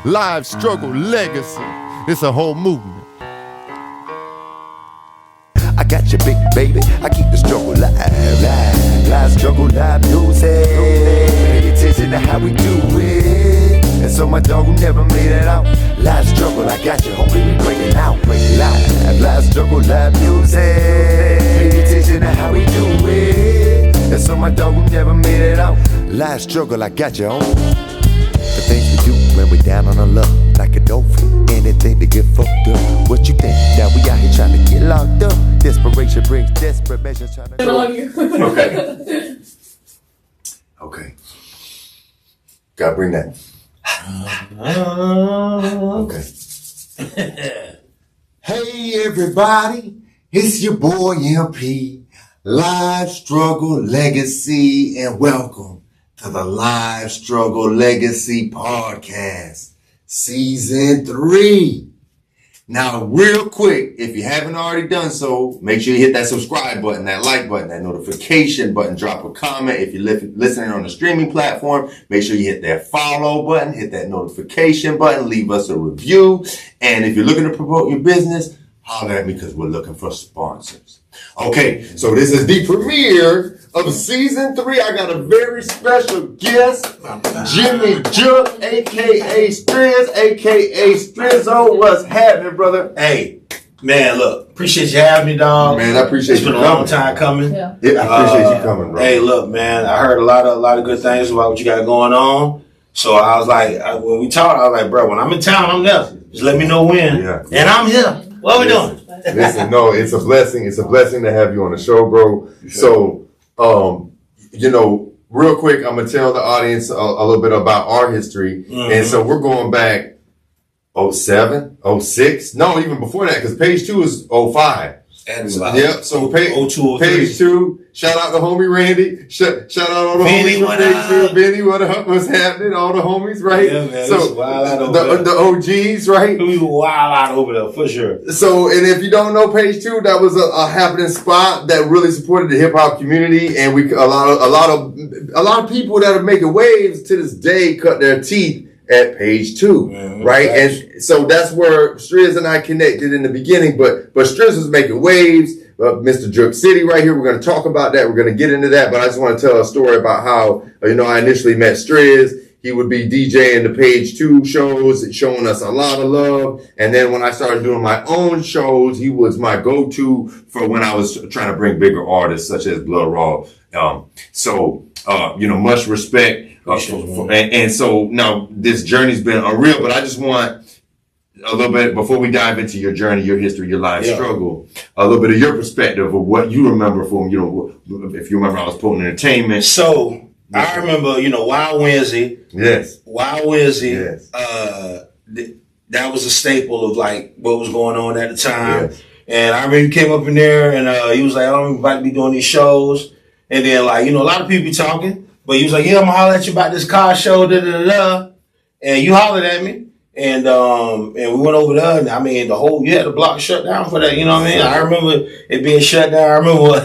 live struggle legacy. It's a whole movement. I got you, big baby. I keep the struggle live struggle, live music. Pay attention to how we do it. And so my dog who never made it out. Live struggle, I got you, homie. We break it out, live struggle, live music. Pay attention to how we do it. And so my dog who never made it out. Live struggle, I got you, homie. The things we do when we down on our luck, like a dolphin, anything to get fucked up. What you think? Now we out here trying to get locked up. Desperation brings desperate measures trying to. Okay. Gotta bring that. Okay. Hey everybody, it's your boy MP, Live Struggle Legacy, and welcome to the Live Struggle Legacy Podcast, Season 3. Now, real quick, if you haven't already done so, make sure you hit that subscribe button, that like button, that notification button, drop a comment. If you're listening on the streaming platform, make sure you hit that follow button, hit that notification button, leave us a review. And if you're looking to promote your business, holler at me because we're looking for sponsors. Okay, so this is the premiere of Season 3. I got a very special guest, Jimmy Juck, a.k.a. Striz, a.k.a. Strizzo. What's happening, brother? Hey, man, look, appreciate you having me, dog. Man, I appreciate you coming. It's been a long time coming. Yeah, I appreciate you coming, bro. Hey, look, man, I heard a lot of good things about what you got going on. So I was like, when we talked, I was like, bro, when I'm in town, I'm there. Just let me know when. Yeah. And I'm here. What we doing? Listen, no, it's a blessing. It's a blessing to have you on the show, bro. So, real quick, I'm gonna tell the audience a little bit about our history. Mm-hmm. And so we're going back 07, 06. No, even before that, because page 2 is 05. Yep. So page 2. Shout out to homie Randy. Shout out all the homies from page 2. Benny, what up? What's happening? All the homies, right? Yeah, man. So the OGs, right? We wild out over there for sure. So, and if you don't know page 2, that was a happening spot that really supported the hip hop community, and a lot of people that are making waves to this day cut their teeth at page 2, right? And so that's where Striz and I connected in the beginning, but Striz was making waves. Mr. Drip City right here. We're going to talk about that. We're going to get into that, but I just want to tell a story about how, I initially met Striz. He would be DJing the page 2 shows, showing us a lot of love. And then when I started doing my own shows, he was my go-to for when I was trying to bring bigger artists such as Blood Raw. Much respect. And so now this journey's been unreal, but I just want a little bit, before we dive into your journey, your history, your life struggle, a little bit of your perspective of what you remember from, if you remember, I was putting entertainment. So I remember, Wild Wednesday. Yes. Wild Wednesday. Yes. That was a staple of like what was going on at the time. Yes. And I remember he came up in there and he was like, I'm about to be doing these shows. And then a lot of people be talking, but he was like, yeah, I'm gonna holler at you about this car show, And you hollered at me. And we went over there, and I mean, you had the block shut down for that, you know what I mean? I remember it being shut down. I remember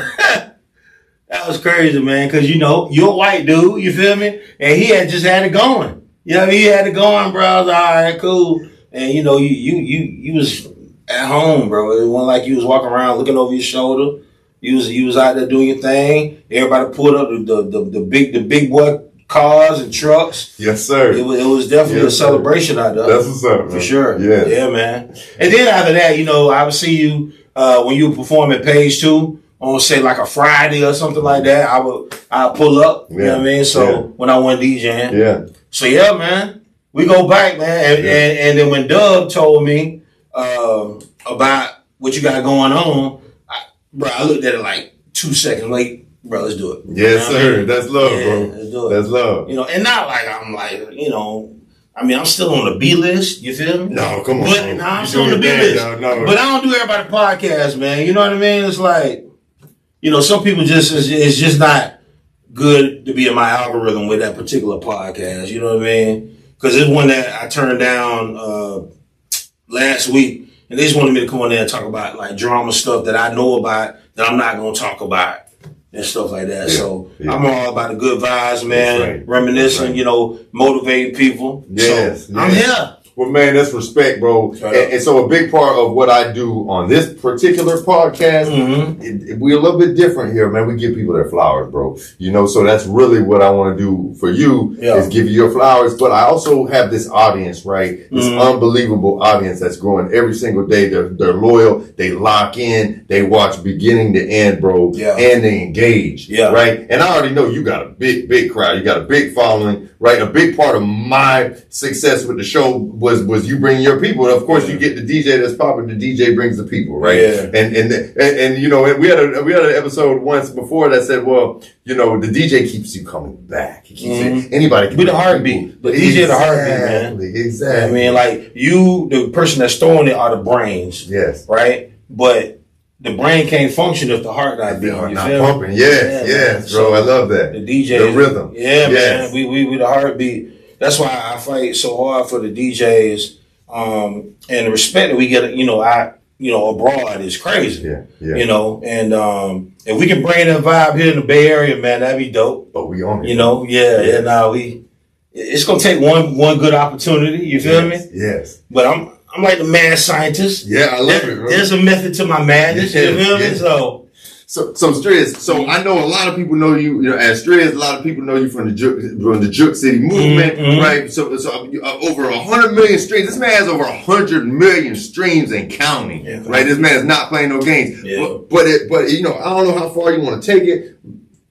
that was crazy, man, because, you're a white dude, you feel me? And he had just had it going. He had it going, bro. I was like, all right, cool. And, you was at home, bro. It wasn't like you was walking around looking over your shoulder. You was out there doing your thing. Everybody pulled up the big boy cars and trucks. Yes, sir. It was definitely a celebration out there. That's what's up, man. For sure. Yeah. Yeah, man. And then after that, I would see you when you perform at page 2 on say like a Friday or something like that. I'd pull up. You know what I mean? So when I went DJing. Yeah. So yeah, man. We go back, man. And then when Doug told me about what you got going on, I looked at it like 2 seconds late. Bro, let's do it. Yes, sir. I mean? That's love, bro. Let's do it. That's love. And not like I'm like, I'm still on the B list, you feel me? No, come on. But I'm still on the B list. No. But I don't do everybody podcast, man. You know what I mean? It's like, some people it's just not good to be in my algorithm with that particular podcast. You know what I mean? Because it's one that I turned down last week, and they just wanted me to come on there and talk about like drama stuff that I know about that I'm not gonna talk about and stuff like that. Yeah, so I'm all about the good vibes, man. Right. Reminiscing, motivating people. Yes, so I'm here. Well, man, that's respect, bro. And so a big part of what I do on this particular podcast, we're a little bit different here, man. We give people their flowers, bro. You know, so that's really what I want to do for you is give you your flowers. But I also have this audience, right? This unbelievable audience that's growing every single day. They're loyal. They lock in. They watch beginning to end, bro. Yeah. And they engage, right? And I already know you got a big crowd. You got a big following, right? A big part of my success with the show was you bringing your people. And of course, you get the DJ that's popular. The DJ brings the people, right? Yeah. And you know, we had an episode once before that said, well, you know, the DJ keeps you coming back. He keeps saying, anybody can be the heartbeat. The DJ the heartbeat, man. Exactly. I mean, like you, the person that's throwing it are the brains. Yes. Right? But the brain can't function if the heart not beating. You not pumping. Yes, bro. So I love that. The DJ, the rhythm. Yeah, man. We the heartbeat. That's why I fight so hard for the DJs. And the respect that we get, you know, abroad is crazy. Yeah. You know, and if we can bring that vibe here in the Bay Area, man, that'd be dope. But we on it. You know, it's gonna take one good opportunity. You feel me? Yes. But I'm like the mad scientist. Yeah, I love it, bro. There's a method to my madness. You feel me? So Striz, so I know a lot of people know you as Striz. A lot of people know you from the Juke City movement, right? So over 100 million streams. This man has over 100 million streams and counting, right? This man is not playing no games. Yeah. But you know, I don't know how far you want to take it.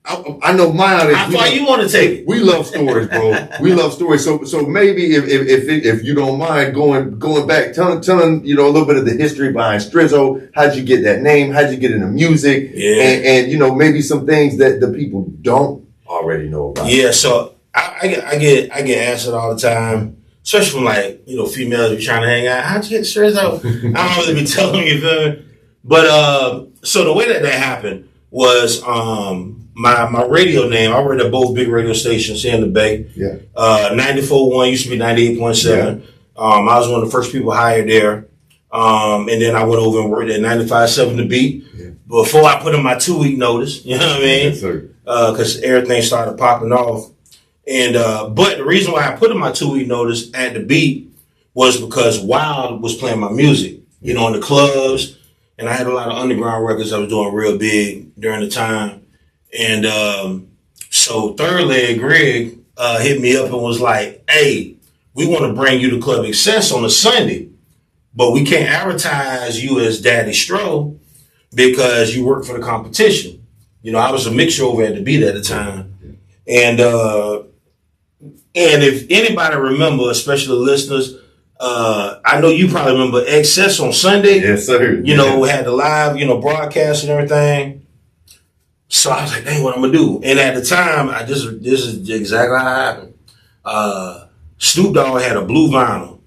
I know my audience. How far you want to take it? We love stories, bro. We love stories. So maybe if you don't mind going back, telling you know a little bit of the history behind Strizzo. How'd you get that name? How'd you get into music? Yeah. And you know maybe some things that the people don't already know about. Yeah. So I get asked it all the time, especially from like you know females who trying to hang out. How'd you get Strizzo? I don't really be telling you, feel me? But so the way that happened was my radio name. I worked at both big radio stations here in the Bay. Yeah. 94.1 used to be 98.7. Yeah. I was one of the first people hired there. And then I went over and worked at 95.7 The Beat. Yeah. Before I put in my 2-week notice. You know what I mean? Yes, sir. Cause everything started popping off. And, but the reason why I put in my 2-week notice at The Beat was because Wild was playing my music, you know, in the clubs. And I had a lot of underground records I was doing real big during the time. And so Third Leg Greg hit me up and was like, hey, we want to bring you to Club Excess on a Sunday, but we can't advertise you as Daddy Stro because you work for the competition. You know, I was a mixer over at The Beat at the time. And if anybody remember, especially the listeners, I know you probably remember Excess on Sunday. Yes, sir. You know, we had the live, you know, broadcast and everything. So I was like, dang, what I'm gonna do? And at the time, this is exactly how it happened. Snoop Dogg had a blue vinyl.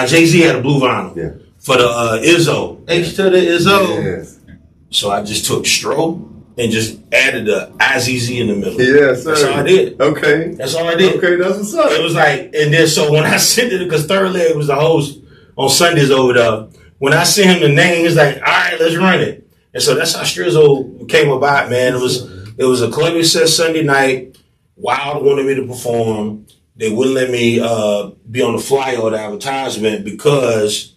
Jay-Z had a blue vinyl for the Izzo. H to the Izzo. Yes. So I just took Stro and just added the IZZ in the middle. Yes, sir. That's all I did. Okay. That's all I did. Okay, that's what's up. It was like, and then so when I sent it, because Third Leg was the host on Sundays over there, when I sent him the name, he was like, all right, let's run it. And so that's how Strizzo came about, man. It was a Club Excess Sunday night. Wild wanted me to perform. They wouldn't let me be on the flyer or the advertisement because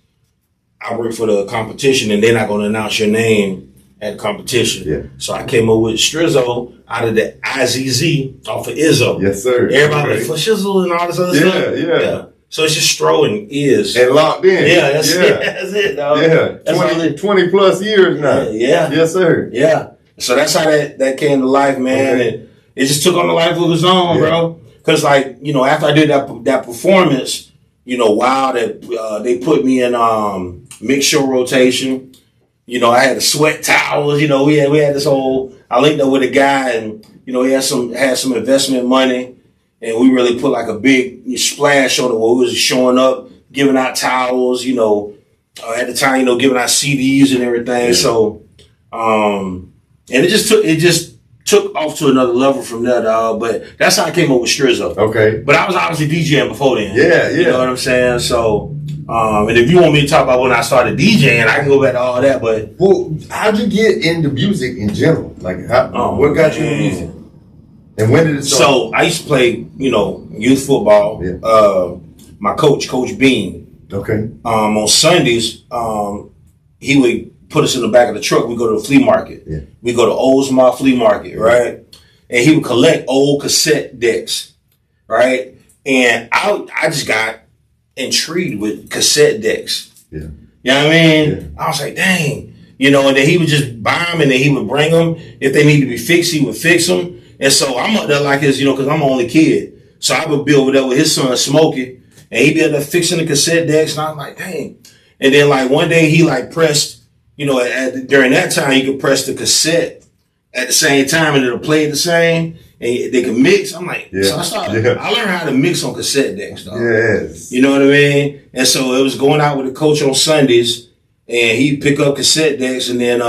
I work for the competition and they're not going to announce your name at the competition. Yeah. So I came up with Strizzo out of the IZZ off of Izzo. Yes, sir. Everybody like, for Shizzle and all this other stuff. Yeah. So it's just Stro and Iz. And locked in. Yeah, that's it, dog. Yeah. That's 20 plus years now. Yeah. Yes, sir. Yeah. So that's how that came to life, man. Okay. And it just took on a life of its own, bro. Because, like, you know, after I did that performance, you know, wow, that they put me in mix show rotation. You know, I had the sweat towels. You know, we had this whole. I linked up with a guy, and you know, he had some investment money. And we really put like a big splash on it where we was showing up, giving out towels, you know, at the time, you know, giving out CDs and everything. Yeah. So, and it just took off to another level from there, dog. But that's how I came up with Strizzo. Okay. But I was obviously DJing before then. Yeah. You know what I'm saying? So, and if you want me to talk about when I started DJing, I can go back to all that. But how'd you get into music in general? Like, what got you into music? And when did it start? So I used to play, you know, youth football. Yeah. My Coach Bean. Okay. On Sundays, he would put us in the back of the truck. We go to the flea market. Yeah. We go to Oldsmar Flea Market, right? And he would collect old cassette decks, right? And I just got intrigued with cassette decks. Yeah. You know what I mean? Yeah. I was like, dang. You know, and then he would just buy them and then he would bring them. If they need to be fixed, he would fix them. And so I'm up there like this, you know, because I'm the only kid. So I would be over there with his son, Smokey, and he'd be up there fixing the cassette decks. And I was like, dang. And then, like, one day he, like, pressed, you know, during that time, you could press the cassette at the same time and it'll play the same. And they can mix. I'm like, so I learned how to mix on cassette decks, dog. Yes. You know what I mean? And so it was going out with the coach on Sundays, and he'd pick up cassette decks, and then,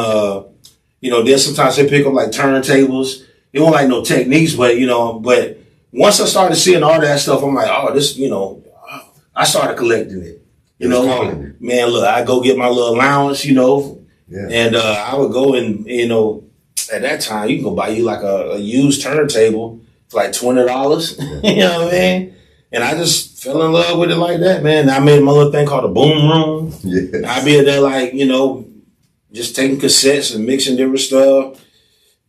you know, then sometimes they pick up like turntables. It wasn't like no techniques, but, you know, but once I started seeing all that stuff, I'm like, oh, this, you know, I started collecting it. You know, man, look, I go get my little allowance, you know, and I would go and, you know, at that time, you can go buy you like a used turntable for like $20. You know what I mean? And I just fell in love with it like that, man. I made my little thing called a boom room. Yes. I'd be there like, you know, just taking cassettes and mixing different stuff.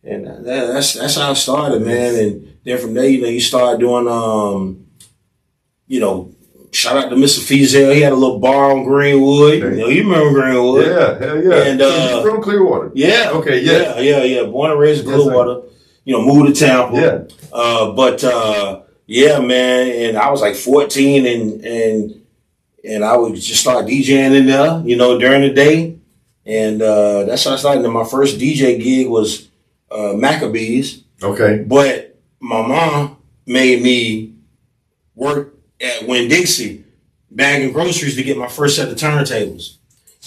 And that's how I started, man. And then from there, you know, you start doing, you know, shout out to Mr. Feazell. He had a little bar on Greenwood. Okay. You know, you remember Greenwood. Yeah, hell yeah. And, so you're from Clearwater. Yeah. Okay, yeah. Yeah. Born and raised in Clearwater. You know, moved to Tampa. Yeah. Yeah, man. And I was like 14 and I would just start DJing in there, you know, during the day. And that's how I started. And my first DJ gig was Maccabees. Okay. But my mom made me work at Winn-Dixie, bagging groceries to get my first set of turntables,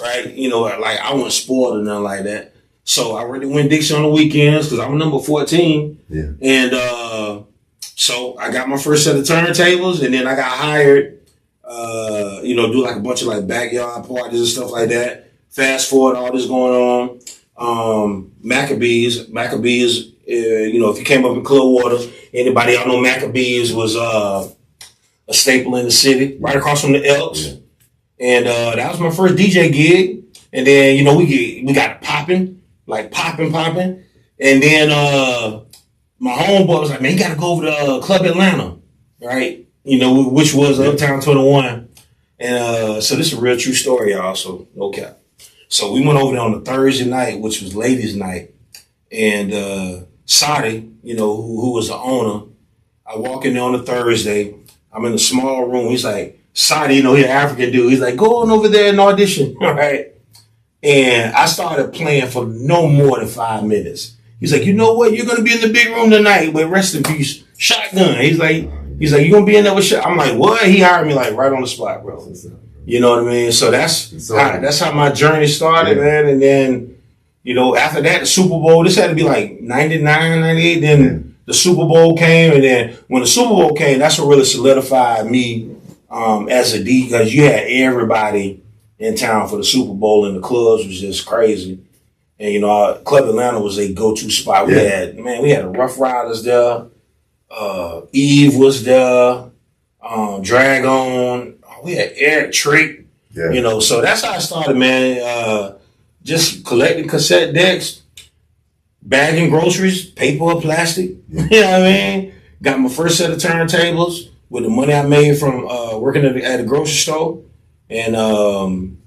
right? You know, like I wasn't spoiled or nothing like that. So I really Winn-Dixie on the weekends because I'm number 14. Yeah. And so I got my first set of turntables, and then I got hired, you know, do like a bunch of like backyard parties and stuff like that. Fast forward, all this going on. Maccabees, you know, if you came up in Clearwater, anybody y'all know Maccabees was a staple in the city, right across from the Elks. Yeah. And that was my first DJ gig. And then, you know, we got it popping. And then my homeboy was like, man, you got to go over to Club Atlanta, right? You know, which was Uptown 21. And so this is a real true story, y'all, so no cap. So we went over there on a Thursday night, which was ladies' night. And Sadi, you know, who was the owner, I walk in there on a Thursday. I'm in a small room. He's like, Sadi, you know, he's an African dude. He's like, go on over there and audition, right? And I started playing for no more than 5 minutes. He's like, you know what? You're going to be in the big room tonight, but rest in peace, Shotgun. He's like, you're going to be in there with Shotgun. I'm like, what? He hired me like right on the spot, bro. You know what I mean? So that's how my journey started, man. And then, you know, after that, the Super Bowl, this had to be like 99, 98. Then the Super Bowl came. And then when the Super Bowl came, that's what really solidified me as a D, because you had everybody in town for the Super Bowl, and the clubs was just crazy. And, you know, Club Atlanta was a go-to spot. We had the Rough Riders there. Eve was there. Dragon. We had Eric Trick. Yeah. You know, so that's how I started, man. Just collecting cassette decks, bagging groceries, paper or plastic. Yeah. You know what I mean? Got my first set of turntables with the money I made from working at a grocery store. And the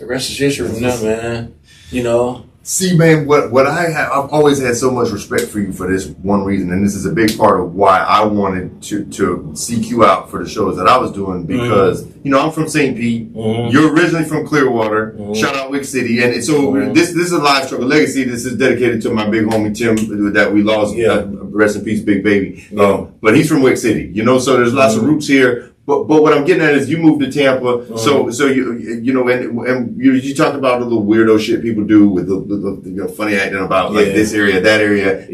rest is history from there, man. You know. See, man, what I've always had so much respect for you for this one reason, and this is a big part of why I wanted to seek you out for the shows that I was doing, because you know, I'm from St. Pete. You're originally from Clearwater. Shout out Wick City, and so this is a live struggle legacy. This is dedicated to my big homie Tim that we lost. Rest in peace, Big Baby. But he's from Wick City, you know. So there's lots of roots here. But what I'm getting at is you moved to Tampa, so you know, and you talked about the little weirdo shit people do with the funny acting about like this area, that area.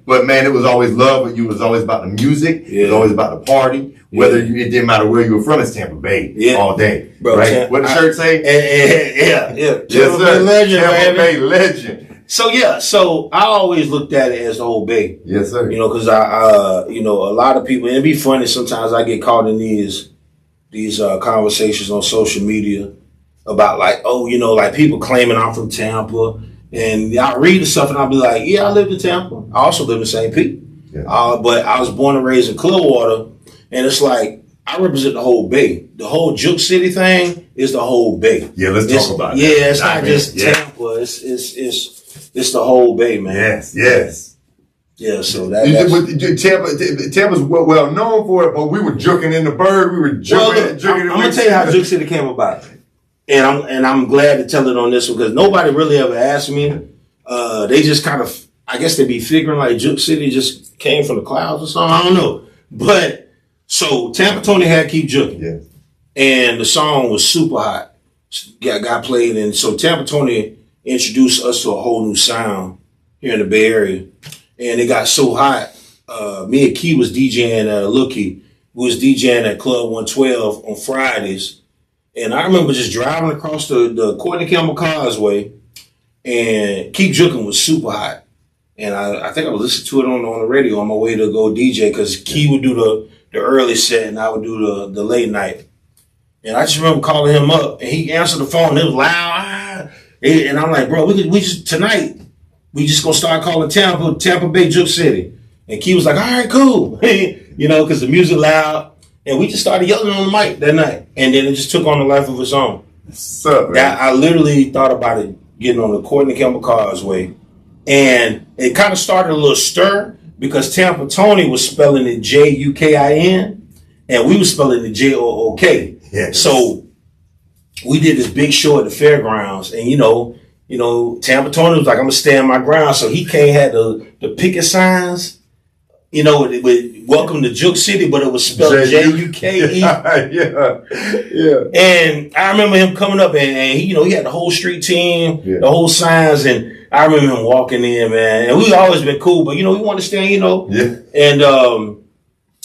But man, it was always love. But you was always about the music. It was always about the party. Whether it didn't matter where you were from, it's Tampa Bay all day, bro, right? What the shirt say? Yeah. Yes, sir. Legend, Tampa Bay legend. So yeah, so I always looked at it as the whole Bay. Yes, sir. You know, because I you know, a lot of people, and it'd be funny sometimes I get caught in these conversations on social media about like, oh, you know, like people claiming I'm from Tampa, and I read the stuff and I'll be like, yeah, I lived in Tampa. I also live in St. Pete, Yeah. but I was born and raised in Clearwater, and it's like I represent the whole Bay. The whole Juke City thing is the whole Bay. Yeah, let's talk about it. Yeah, it's not just Tampa. It's the whole Bay, man. Yes. Yeah, so that's Tampa's well known for it, but we were juking in the bird. We were juking. I'm gonna tell you how Juke City came about, and I'm glad to tell it on this one because nobody really ever asked me. They just kind of, I guess they be figuring like Juke City just came from the clouds or something. I don't know, but so Tampa Tony had Keep Juking, Yeah. and the song was super hot. Got played, and so Tampa Tony introduced us to a whole new sound here in the Bay Area. And it got so hot. Me and Key was DJing at Lookie. We was DJing at Club 112 on Fridays. And I remember just driving across the Courtney Campbell Causeway, and Keep Juking was super hot. And I think I was listening to it on the radio on my way to go DJ because Key would do the early set and I would do the late night. And I just remember calling him up and he answered the phone. It was loud. And I'm like, bro, we just tonight, we just gonna start calling Tampa Bay Juke City. And Key was like, all right, cool. You know, because the music loud. And we just started yelling on the mic that night. And then it just took on a life of its own. What's up, man? I literally thought about it getting on the Courtney Campbell Causeway. And it kind of started a little stir because Tampa Tony was spelling it Jukin and we were spelling it Jook. Yes. So we did this big show at the fairgrounds, and you know, Tampa Tony was like, I'm gonna stand my ground. So he had the picket signs, you know, with welcome to Juke City, but it was spelled Juke. Yeah. And I remember him coming up and he, you know, he had the whole street team, the whole signs, and I remember him walking in, man. And we've always been cool, but you know, we want to stand, you know. Yeah.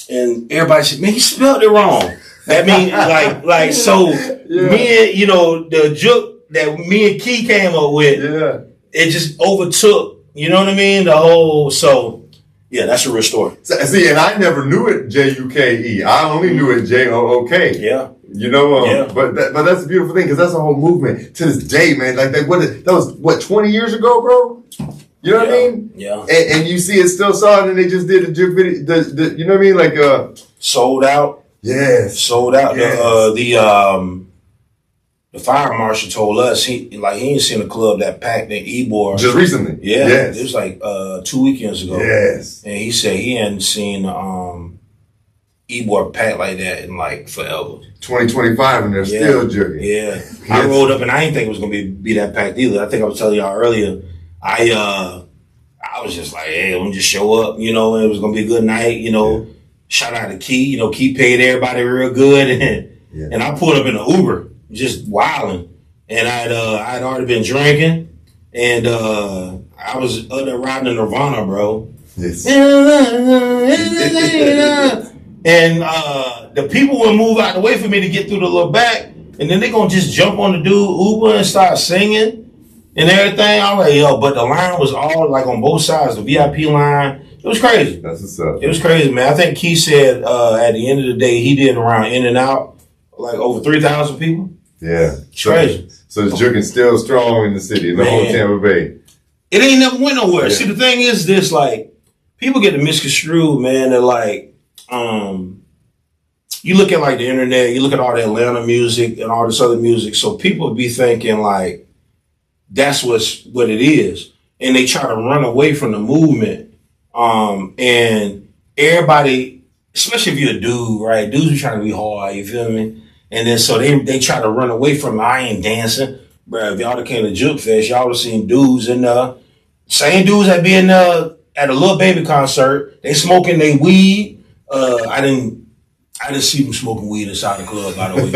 And everybody said, man, he spelled it wrong. That means like so me and, you know, the Juke that me and Key came up with, it just overtook, you know what I mean? The whole, so yeah, that's a real story. See, and I never knew it Juke. I only knew it Jook. Yeah. You know, but that's a beautiful thing because that's a whole movement to this day, man. Like that was what 20 years ago, bro. You know what I mean? Yeah. And you see, it's still solid, and they just did a Juke video. The you know what I mean? Like sold out. Yes. Sold out. Yes. The fire marshal told us he ain't seen a club that packed in Ybor just recently. Yeah, Yes. it was like 2 weekends ago. Yes. And he said he hadn't seen Ybor packed like that in like forever. 2025 and they're still juking. Yeah. I rolled up and I didn't think it was gonna be that packed either. I think I was telling y'all earlier. I was just like, hey, let me just show up, you know, and it was gonna be a good night, you know. Shout out to Key, you know, Key paid everybody real good and I pulled up in an Uber, just wilding. And I'd already been drinking and I was up there riding in Nirvana, bro. Yes. And the people would move out the way for me to get through the little back, and then they gonna just jump on the dude Uber and start singing and everything. I'm like, yo, but the line was all like on both sides, the VIP line. It was crazy. That's what's up. It was crazy, man. I think Key said at the end of the day he did around In and Out like over 3,000 people. Yeah. It's crazy. So the juking still strong in the city, in the whole Tampa Bay. It ain't never went nowhere. Yeah. See, the thing is this, like, people get to misconstrue, man. They're like, you look at like the internet, you look at all the Atlanta music and all this other music. So people be thinking like, that's what it is. And they try to run away from the movement. And everybody, especially if you're a dude, right? Dudes be trying to be hard, you feel me? And then so they try to run away from it. I ain't dancing. Bro, if y'all that came to Juke Fest, y'all would have seen dudes in same dudes that be in at a Lil Baby concert. They smoking they weed. I didn't see them smoking weed inside the club, by the way.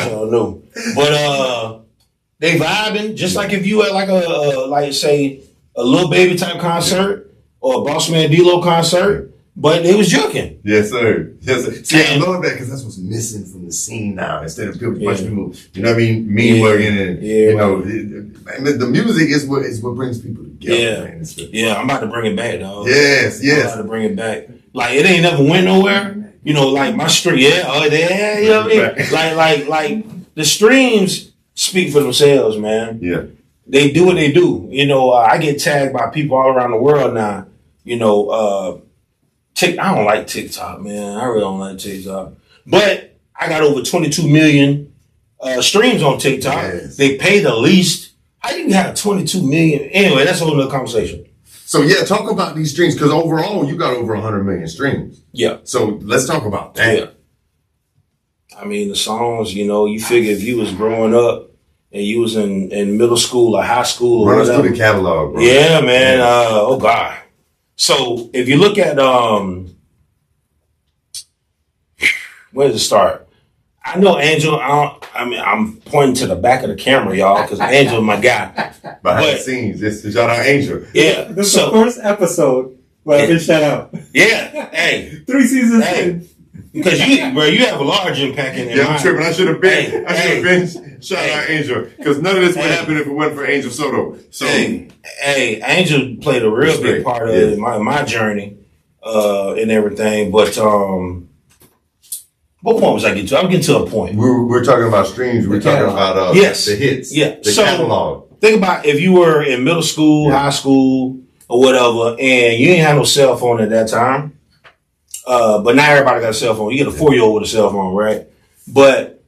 So no. But they vibing, just like if you at like like say a Lil Baby type concert or a Boss Man D-Lo concert, but they was joking. Yes, sir. Yes, sir. See, I And- love that because that's what's missing from the scene now. Instead of people, Yeah. bunch of people, you know what I mean, mean mugging and Yeah, you know, right. the music is what brings people together. Yeah. Man. It's the- Yeah, I'm about to bring it back, dog. Yes, I'm yes. about to bring it back. Like it ain't never went nowhere. You know, like my stream. Yeah, oh yeah, you know what I mean. Like the streams speak for themselves, man. Yeah. They do what they do. You know, I get tagged by people all around the world now. You know, I don't like TikTok, man. I really don't like TikTok. But I got over 22 million streams on TikTok. Yes. They pay the least. How you have 22 million? Anyway, that's a whole nother conversation. So yeah, talk about these streams because overall you got over 100 million streams. Yeah. So let's talk about that. Yeah. I mean, the songs, you know, you figure if you was growing up and you was in middle school or high school or Run us whatever. through the catalog, bro. Yeah, man. Oh God. So if you look at where does it start? I know Angel. I'm pointing to the back of the camera, y'all, because Angel, my guy. Behind But- the scenes, this is shout out Angel. Yeah. This is the So first episode where I've been shut out. yeah. Hey, 3 seasons Hey. in. because you have a large impact in Yeah, I'm mine. tripping. I should have been. Hey, I should have been. Shout out Angel because none of this would Hey. happen if it wasn't for Angel Soto. So Hey, Angel played a real big Respect, part of yeah. my journey and everything. But what point was I getting to? I'm getting to a point. we're talking about streams. We're The talking catalog. about Yes. the hits. Yeah. The So- catalog. Think about if you were in middle school, Yeah. high school, or whatever, and you ain't have no cell phone at that time. But now everybody got a cell phone. You get a 4-year-old with a cell phone, right? But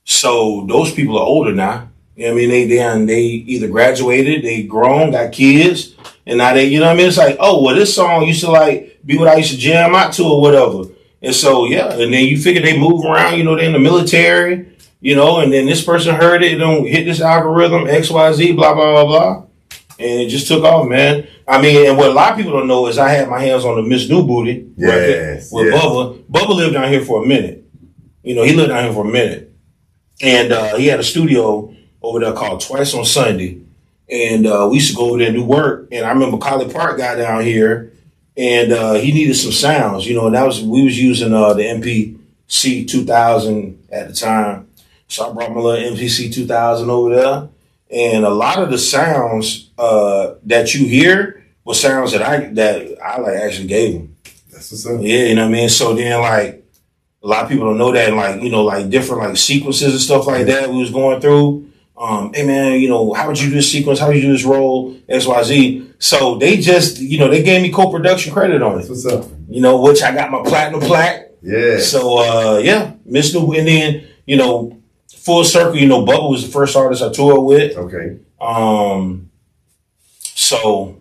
so those people are older now. You know what I mean? They either graduated, they grown, got kids, and now they, you know what I mean? It's like, oh, well, this song used to like be what I used to jam out to or whatever. And so, yeah, and then you figure they move around, you know, they're in the military, you know, and then this person heard it, don't hit this algorithm, XYZ, blah, blah, blah, blah. And it just took off, man. I mean, and what a lot of people don't know is I had my hands on the Miss New Booty record Yes, with yes. Bubba. Bubba lived down here for a minute. You know, he lived down here for a minute. And he had a studio over there called Twice on Sunday. And we used to go over there and do work. And I remember Collie Park got down here and he needed some sounds, you know, and we was using the MPC 2000 at the time. So I brought my little MPC 2000 over there. And a lot of the sounds that you hear were sounds that I like actually gave him. That's what's up. Yeah, you know what I mean? So then like a lot of people don't know that, and like, you know, like different like sequences and stuff like that we was going through. Hey man, you know, how would you do this sequence? How would you do this role? XYZ. So they just, you know, they gave me co-production credit on That's it. what's up. You know, which I got my platinum plaque. Yeah. So yeah, Miss New, and then, you know, full circle, you know, Bubba was the first artist I toured with. Okay. So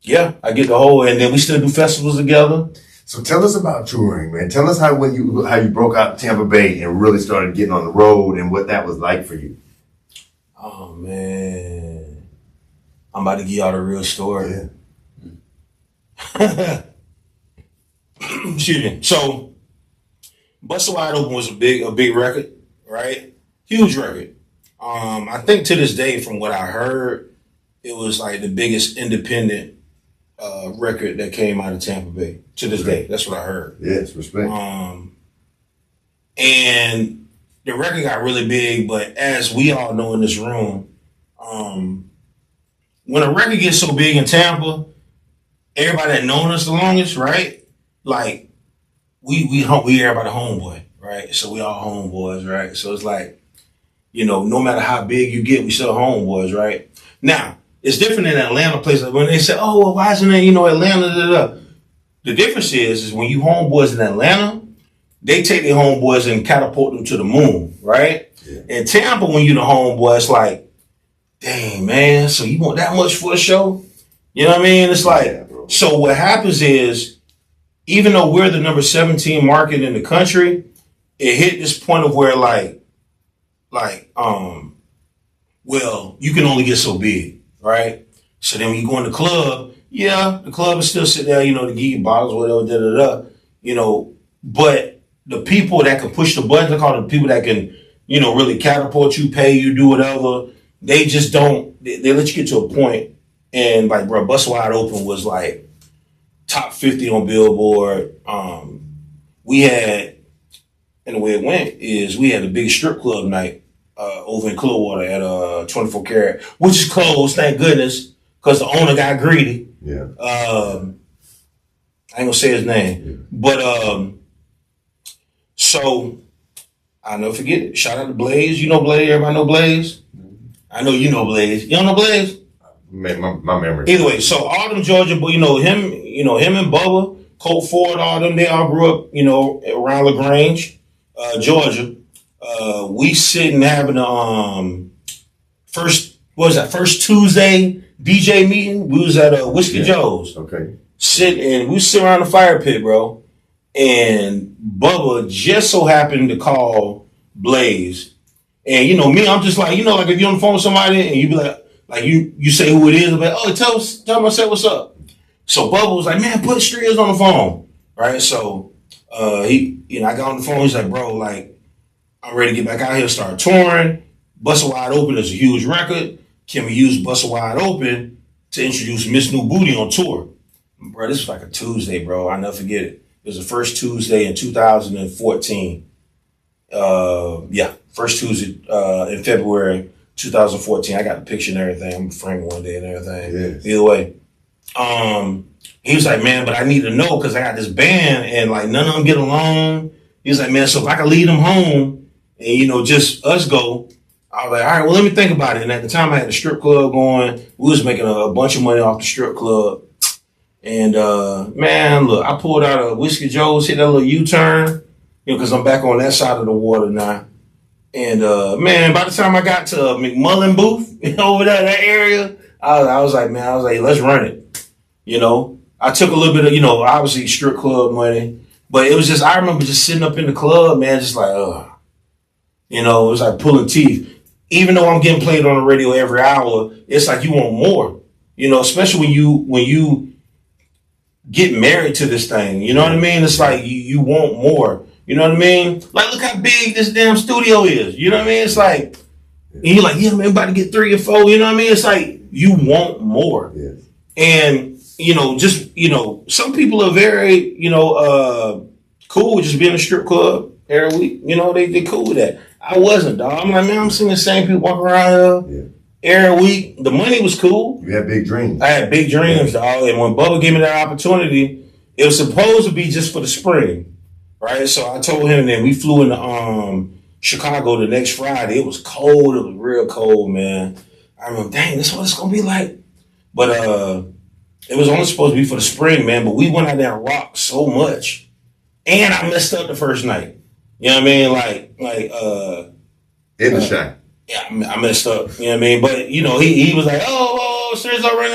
yeah, I get the whole, and then we still do festivals together. So tell us about touring, man. Tell us how you broke out Tampa Bay and really started getting on the road and what that was like for you. Oh man, I'm about to give y'all the real story. Yeah. Excuse me. So, Busted Wide Open was a big record, right? Huge record. I think to this day, from what I heard, it was like the biggest independent record that came out of Tampa Bay to this day. That's what I heard. Yes, respect. And the record got really big, but as we all know in this room, when a record gets so big in Tampa, everybody that known us the longest, right? Like we everybody homeboy, right? So we all homeboys, right? So it's like, you know, no matter how big you get, we still homeboys, right? Now, it's different in Atlanta places. Like when they say, oh, well, why isn't it, you know, Atlanta, da, da, da. The difference is when you homeboys in Atlanta, they take their homeboys and catapult them to the moon, right? Yeah. In Tampa, when you the homeboy, it's like, dang, man, so you want that much for a show? You know what I mean? It's like, Yeah, bro. so what happens is, even though we're the number 17 market in the country, it hit this point of where well, you can only get so big, right? So then when you go in the club, yeah, the club is still sitting there, you know, to give you bottles, whatever, da da da, you know, but the people that can push the button, they call the people that can, you know, really catapult you, pay you, do whatever, they just don't, they let you get to a point, and like, bro, Busted Wide Open was like, top 50 on Billboard. We had, and the way it went is we had a big strip club night over in Clearwater at 24 Karat, which is closed, thank goodness, because the owner got greedy. Yeah. I ain't gonna say his name, but so I'll never forget it. Shout out to Blaze. You know Blaze. Everybody know Blaze. I know you know Blaze. You don't know Blaze? Man, my memory. Either way, so all them Georgia, but him and Bubba, Colt Ford, all them, they all grew up, around LaGrange, Georgia. We sitting having first Tuesday DJ meeting. We was at Whiskey Joe's. Okay. We was sitting around the fire pit, bro. And Bubba just so happened to call Blaze. And me, I'm just like, like if you're on the phone with somebody and you be like you say who it is, I'm like, oh, tell him I said what's up. So Bubba was like, man, put Striz on the phone. Right? So I got on the phone, he's like, bro, like, I'm ready to get back out here, start touring. Bustin' Wide Open is a huge record. Can we use Bustin' Wide Open to introduce Miss New Booty on tour? Bro, this was like a Tuesday, bro. I'll never forget it. It was the first Tuesday in 2014. First Tuesday in February 2014. I got the picture and everything. I'm framed one day and everything. Yes. Either way. He was like, man, but I need to know because I got this band and like none of them get along. He was like, man, so if I could lead them home and, just us go, I was like, all right, well, let me think about it. And at the time I had the strip club going. We was making a bunch of money off the strip club. And, man, look, I pulled out a Whiskey Joe's, hit that little U-turn, because I'm back on that side of the water now. And, man, by the time I got to McMullen Booth, over there, that area, I was like, let's run it. I took a little bit of, obviously strip club money, but it was just, I remember just sitting up in the club, man, just like, it was like pulling teeth. Even though I'm getting played on the radio every hour, it's like you want more, especially when you get married to this thing, you know what I mean? It's like you want more, you know what I mean? Like, look how big this damn studio is, you know what I mean? It's like, and you're like, yeah, man, I'm about to get 3 or 4, you know what I mean? It's like, you want more. Yes. And, some people are very, cool with just being in a strip club every week. They cool with that. I wasn't, dog. I'm like, man, I'm seeing the same people walking around here every week. The money was cool. You had big dreams. I had big dreams, dog. And when Bubba gave me that opportunity, it was supposed to be just for the spring, right? So I told him, and then we flew into Chicago the next Friday. It was cold. It was real cold, man. I remember, dang, this is what it's going to be like. But it was only supposed to be for the spring, man. But we went out there and rocked so much. And I messed up the first night. You know what I mean? Like in the shot. Yeah, I messed up. You know what I mean? But, he was like, Striz already,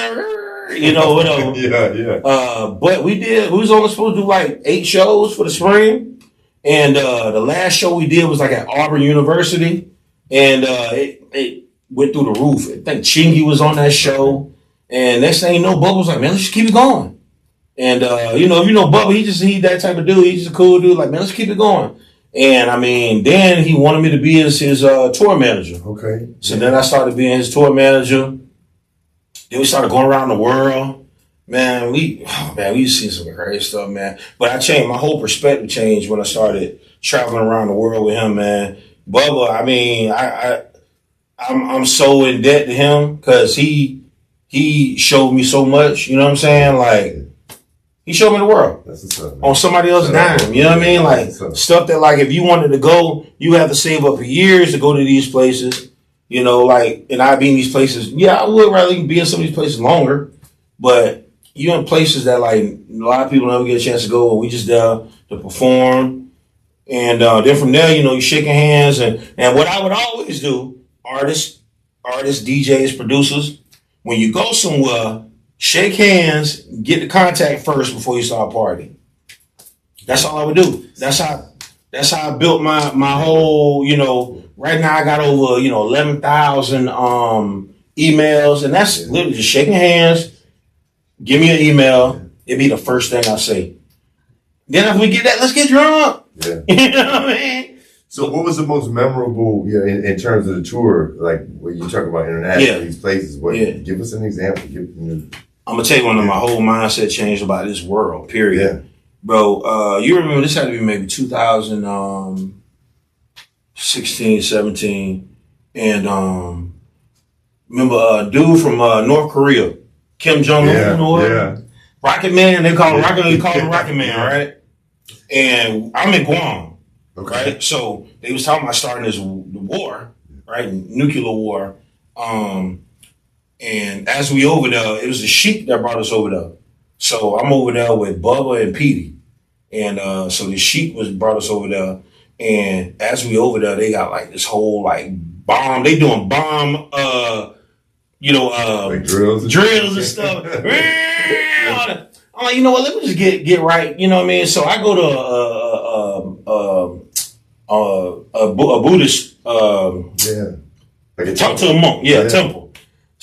whatever. Yeah. But we was only supposed to do like 8 shows for the spring. And the last show we did was like at Auburn University. And it went through the roof. I think Chingy was on that show. And next thing you know, Bubba was like, man, let's just keep it going. And, if you know Bubba, he's that type of dude. He's just a cool dude. Like, man, let's keep it going. And, I mean, then he wanted me to be his tour manager. Okay. So then I started being his tour manager. Then we started going around the world. Man, we used to see some crazy stuff, man. But my whole perspective changed when I started traveling around the world with him, man. Bubba, I mean, I'm so in debt to him because he showed me so much, you know what I'm saying? Like, he showed me the world. That's what's up, man. On somebody else's dime, you know what I mean? Like, stuff that, like, if you wanted to go, you have to save up for years to go to these places, and I'd be in these places. Yeah, I would rather be in some of these places longer, but you in places that, like, a lot of people never get a chance to go, and we just there to perform. And then from there, you're shaking hands. And what I would always do, artists, DJs, producers, when you go somewhere, shake hands, get the contact first before you start partying. That's all I would do. That's how I built my whole, right now I got over, 11,000 emails, and that's literally just shaking hands, give me an email, it'd be the first thing I say. Then after we get that, let's get drunk. Yeah. You know what I mean? So what was the most memorable, in terms of the tour, like when you talk about international, these places, give us an example. I'm gonna tell you my whole mindset changed about this world. Period, bro. You remember this had to be maybe 2016, 17, and remember a dude from North Korea, Kim Jong Un, Rocket Man. They call him Rocket Man, right? And I'm in Guam, right? So they was talking about starting this war, right? Nuclear war. And as we over there, it was the Sheik that brought us over there. So I'm over there with Bubba and Petey. And so the Sheik brought us over there. And as we over there, they got like this whole like bomb. They doing bomb, like drills and stuff. I'm like, you know what? Let me just get right. You know what I mean? So I go to a Buddhist. Talk to a monk. Temple.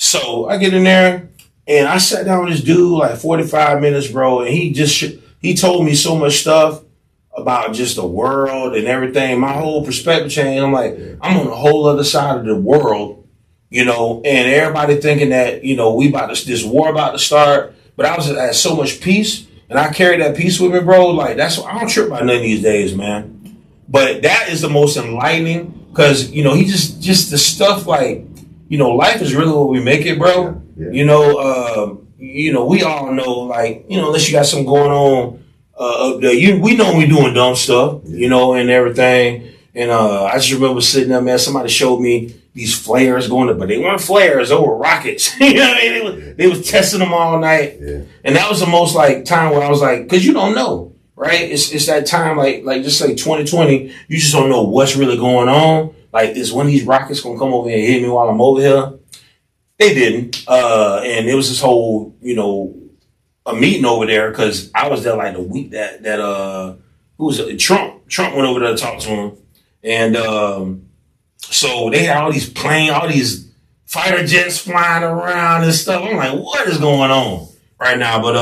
So I get in there and I sat down with this dude like 45 minutes, bro. And he told me so much stuff about just the world and everything. My whole perspective changed. I'm like, I'm on the whole other side of the world, and everybody thinking that, this war about to start. But I was at so much peace and I carried that peace with me, bro. Like I don't trip about none of these days, man. But that is the most enlightening because, he just the stuff like, life is really what we make it, bro. We all know, like, unless you got something going on up there, we know we doing dumb stuff, and everything. And I just remember sitting there, man, somebody showed me these flares going up, but they weren't flares, they were rockets. You know what I mean? They was testing them all night. Yeah. And that was the most like time where I was like, cause you don't know, right? It's that time like just say 2020, you just don't know what's really going on. Like, is one of these rockets gonna come over here and hit me while I'm over here? They didn't. And it was this whole, a meeting over there because I was there like the week that who was it? Trump went over there to talk to him. And so they had all these planes, all these fighter jets flying around and stuff. I'm like, what is going on right now? But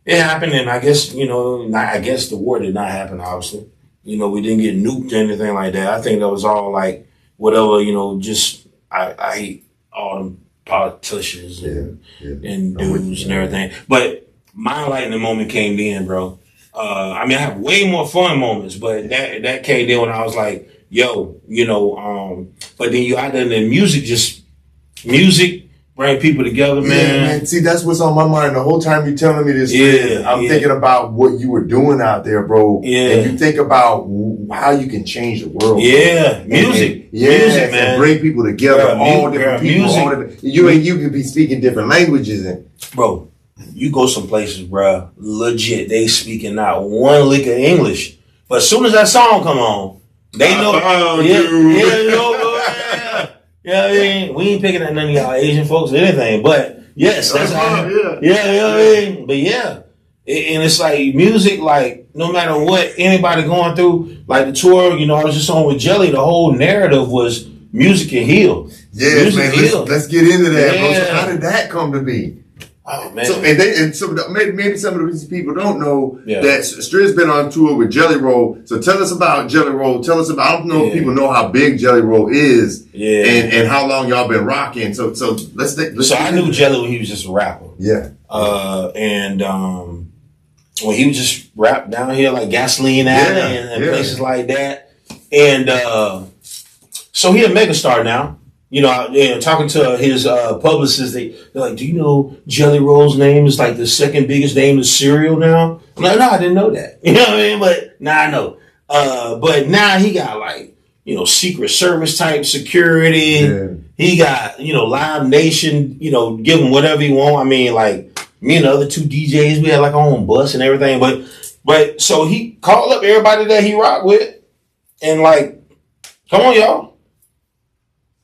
it happened, and I guess, the war did not happen, obviously. We didn't get nuked or anything like that. I think that was all like whatever, just I hate all them politicians and dudes and everything. But my enlightening moment came then, bro. I have way more fun moments, but that came then when I was like, yo, but then you out there in the music bring people together, man. Yeah, man. See, that's what's on my mind the whole time you're telling me this. I'm thinking about what you were doing out there, bro. Yeah. And you think about how you can change the world. Yeah, music. Music, man. And bring people together, all different people. You could be speaking different languages. Bro, you go some places, bro, legit, they speaking not one lick of English. But as soon as that song come on, they know. Yeah, I mean, we ain't picking at none of y'all Asian folks or anything, but yes, that's how. But yeah, and it's like music, like no matter what anybody going through, like the tour, I was just on with Jelly. The whole narrative was music can heal. Yeah, man. Let's get into that, bro. So how did that come to be? Oh man! So maybe some of these people don't know that Striz been on tour with Jelly Roll. So tell us about Jelly Roll. Tell us about. I don't know if people know how big Jelly Roll is. Yeah. And how long y'all been rocking. So let's. So I knew Jelly when he was just a rapper. Yeah. And when he was just rap down here like Gasoline Alley and places like that, and so he a megastar now. Talking to his publicist, they're like, do you know Jelly Roll's name is like the second biggest name in cereal now? I'm like, no, I didn't know that. You know what I mean? But now I know. But now he got like, Secret Service type security. Yeah. He got, Live Nation, give him whatever he want. I mean, like me and the other two DJs, we had like our own bus and everything. But so he called up everybody that he rocked with and like, come on, y'all.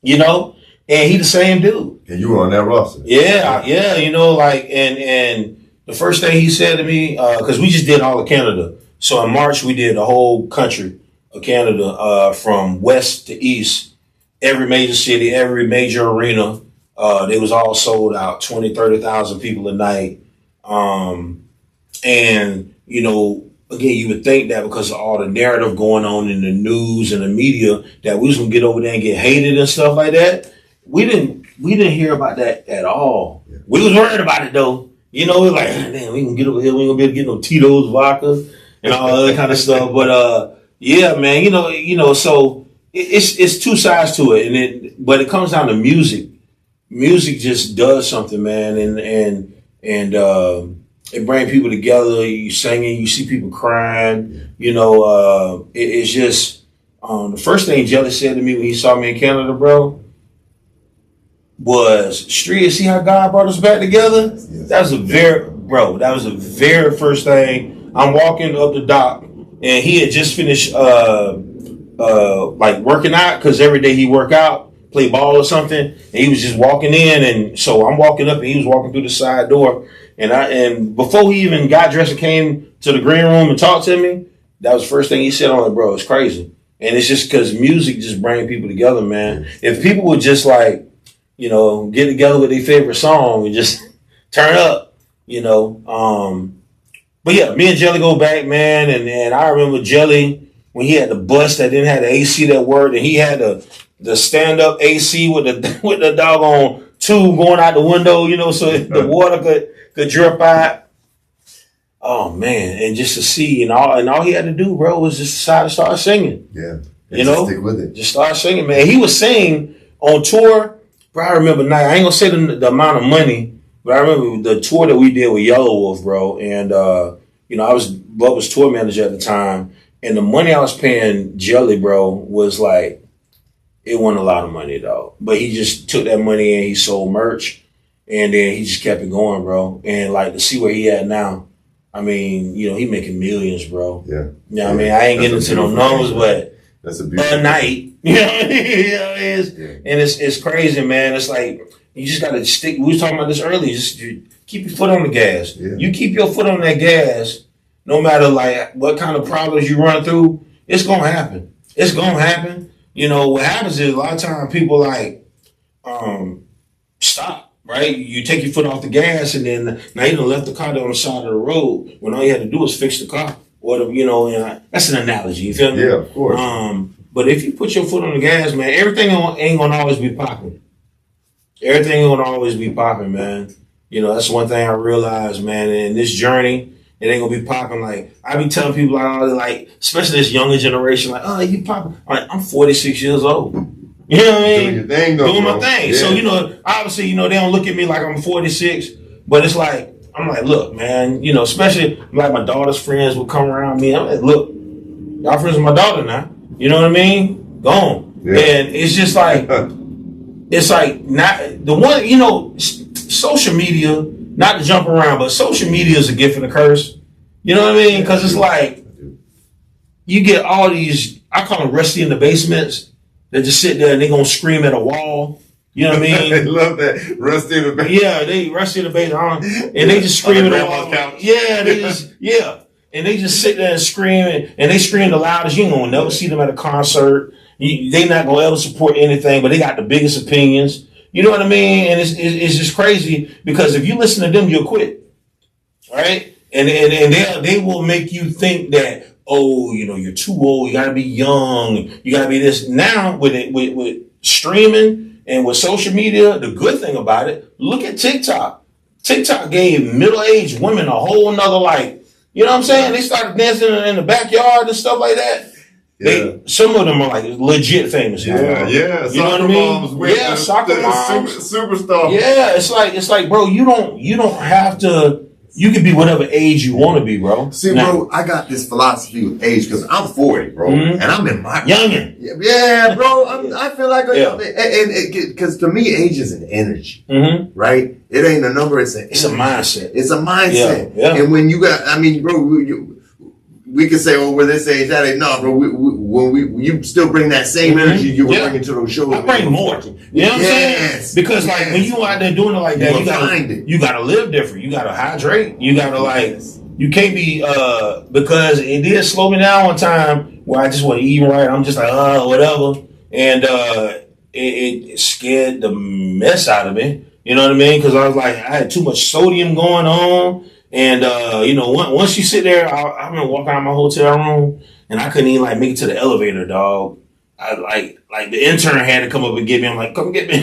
And he the same dude. And you were on that roster. Yeah, and the first thing he said to me, because we just did all of Canada. So in March, we did the whole country of Canada, from west to east, every major city, every major arena. They was all sold out, 20, 30,000 people a night. Again, you would think that because of all the narrative going on in the news and the media that we was gonna get over there and get hated and stuff like that. We didn't hear about that at all. Yeah. We was worried about it though. You know, we like, damn, we can get over here. We ain't gonna be able to get no Tito's vodka and all that kind of stuff. But yeah, man, you know, so it's two sides to it, but it comes down to music. Music just does something, man, and it brings people together. You singing, you see people crying. You know, it's just the first thing Jelly said to me when he saw me in Canada, bro, was, Street, see how God brought us back together? That was the very first thing. I'm walking up the dock, and he had just finished like working out, because every day he work out, play ball or something, and he was just walking in, and so I'm walking up, and he was walking through the side door, and before he even got dressed and came to the green room and talked to me, that was the first thing he said. I'm like, bro, it's crazy. And it's just because music just brings people together, man. If people would just like, you know, get together with their favorite song and just turn up, you know. But yeah, me and Jelly go back, man, and I remember Jelly when he had the bus that didn't have the AC that worked, and he had the stand up AC with the doggone tube going out the window, you know, so the water could drip out. Oh man, and just to see, and all he had to do, bro, was just decide to start singing. Yeah. You know, stick with it. Just start singing, man. He was singing on tour. Bro, I remember now. I ain't gonna say the amount of money, but I remember the tour that we did with Yellow Wolf, bro. And you know, I was Bubba's tour manager at the time, and the money I was paying Jelly, bro, was like, it wasn't a lot of money though. But he just took that money and he sold merch, and then he just kept it going, bro. And like to see where he at now, I mean, you know, he making millions, bro. Yeah. You know what I mean? I ain't getting into no numbers, but that's a beautiful a night. You know what I mean? You know, and it's crazy, man. It's like you just gotta stick. We was talking about this earlier. Just keep your foot on the gas. Yeah. You keep your foot on that gas, no matter like what kind of problems you run through, it's gonna happen. It's gonna happen. You know, what happens is a lot of times people like stop. Right? You take your foot off the gas, and then now you done left the car there on the side of the road when all you had to do was fix the car. Or you know, and that's an analogy. You feel me? Yeah, of course. But if you put your foot on the gas, man, everything ain't gonna always be popping. Everything ain't gonna always be popping, man. You know, that's one thing I realized, man. In this journey, it ain't gonna be popping. Like I be telling people, like especially this younger generation, like, oh, you popping? I'm 46 years old. You know what I mean? Doing your thing, though, Doing bro. my thing. Yeah. So, you know, obviously, you know, they don't look at me like I'm 46, but it's like, I'm like, look, man, you know, especially like my daughter's friends will come around me. I'm like, look, y'all friends with my daughter now. You know what I mean? Go on. Yeah. And it's just like, it's like, not the one, you know, social media, not to jump around, but social media is a gift and a curse. You know what I mean? Because it's like, you get all these, I call them rusty in the basements. They just sit there and they gonna scream at a wall. You know what I mean? I love that. Rusty in the back. Yeah, they rusty in the basement, and they just scream at a wall. Couch. Yeah, and they just sit there and scream, and they scream the loudest. You ain't gonna never see them at a concert. They not gonna ever support anything, but they got the biggest opinions. You know what I mean? And it's just crazy because if you listen to them, you'll quit, right? And they will make you think that, oh, you know, you're too old. You got to be young. You got to be this. Now with streaming and with social media, the good thing about it, look at TikTok. TikTok gave middle-aged women a whole nother like, you know what I'm saying? They started dancing in the backyard and stuff like that. Yeah. Some of them are like legit famous. Yeah. You know what I mean? Yeah, soccer moms. Superstar. Yeah, it's like, bro, you don't have to. You can be whatever age you want to be, bro. See, bro, I got this philosophy with age because I'm 40, bro, and I'm in my youngin'. Yeah, bro. I feel like, because to me, age is an energy, right? It ain't a number. It's an. It's a mindset. It's a mindset. Yeah. And when you got, I mean, bro, we can say, oh, we're this age, that age. No, bro. When you still bring that same energy you were bringing to those shows. I bring more. You know what I'm saying? Because like when you out there doing it like that, you gotta live different. You gotta hydrate. You gotta like. You can't be because it did slow me down one time where I just wasn't eating right. I'm just like whatever, and it scared the mess out of me. You know what I mean? Because I was like, I had too much sodium going on. And, you know, once you sit there, I remember walking out of my hotel room and I couldn't even like make it to the elevator, dog. I like the intern had to come up and get me. I'm like, come get me.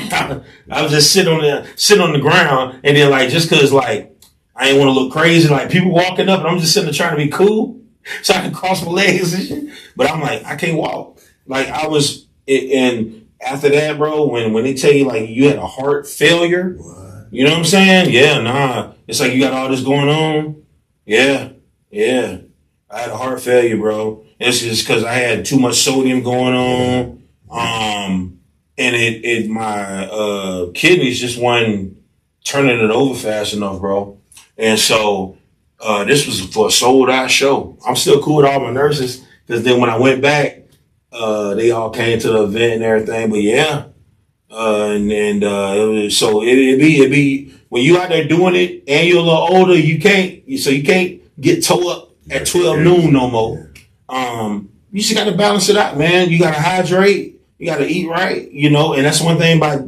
I was just sitting on the ground, and then like just cause like I ain't want to look crazy, like people walking up, and I'm just sitting there trying to be cool so I can cross my legs and shit. But I'm like, I can't walk. Like I was, and after that, bro, when they tell you like you had a heart failure, you know what I'm saying? Yeah, nah. It's like you got all this going on. Yeah. I had a heart failure, bro. It's just because I had too much sodium going on. And my kidneys just wasn't turning it over fast enough, bro. And so this was for a sold out show. I'm still cool with all my nurses because then when I went back, they all came to the event and everything. But yeah, it'd be when you out there doing it and you're a little older, you can't get toe up at 12 noon no more. You just got to balance it out, man. You got to hydrate. You got to eat right, and that's one thing about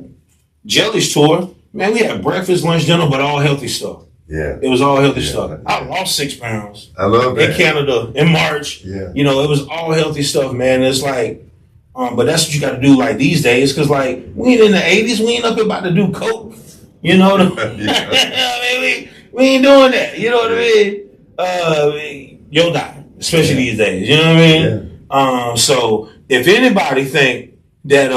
Jelly's tour. Man, we had breakfast, lunch, dinner, but all healthy stuff. Yeah. It was all healthy stuff. I lost 6 pounds. I love that. In Canada in March. Yeah. It was all healthy stuff, man. It's like, but that's what you got to do like these days. Cause like we ain't in the 80s. We ain't up here about to do coke. I mean, we ain't doing that. You know what I mean? You'll die, especially these days. You know what I mean? Yeah. So if anybody think that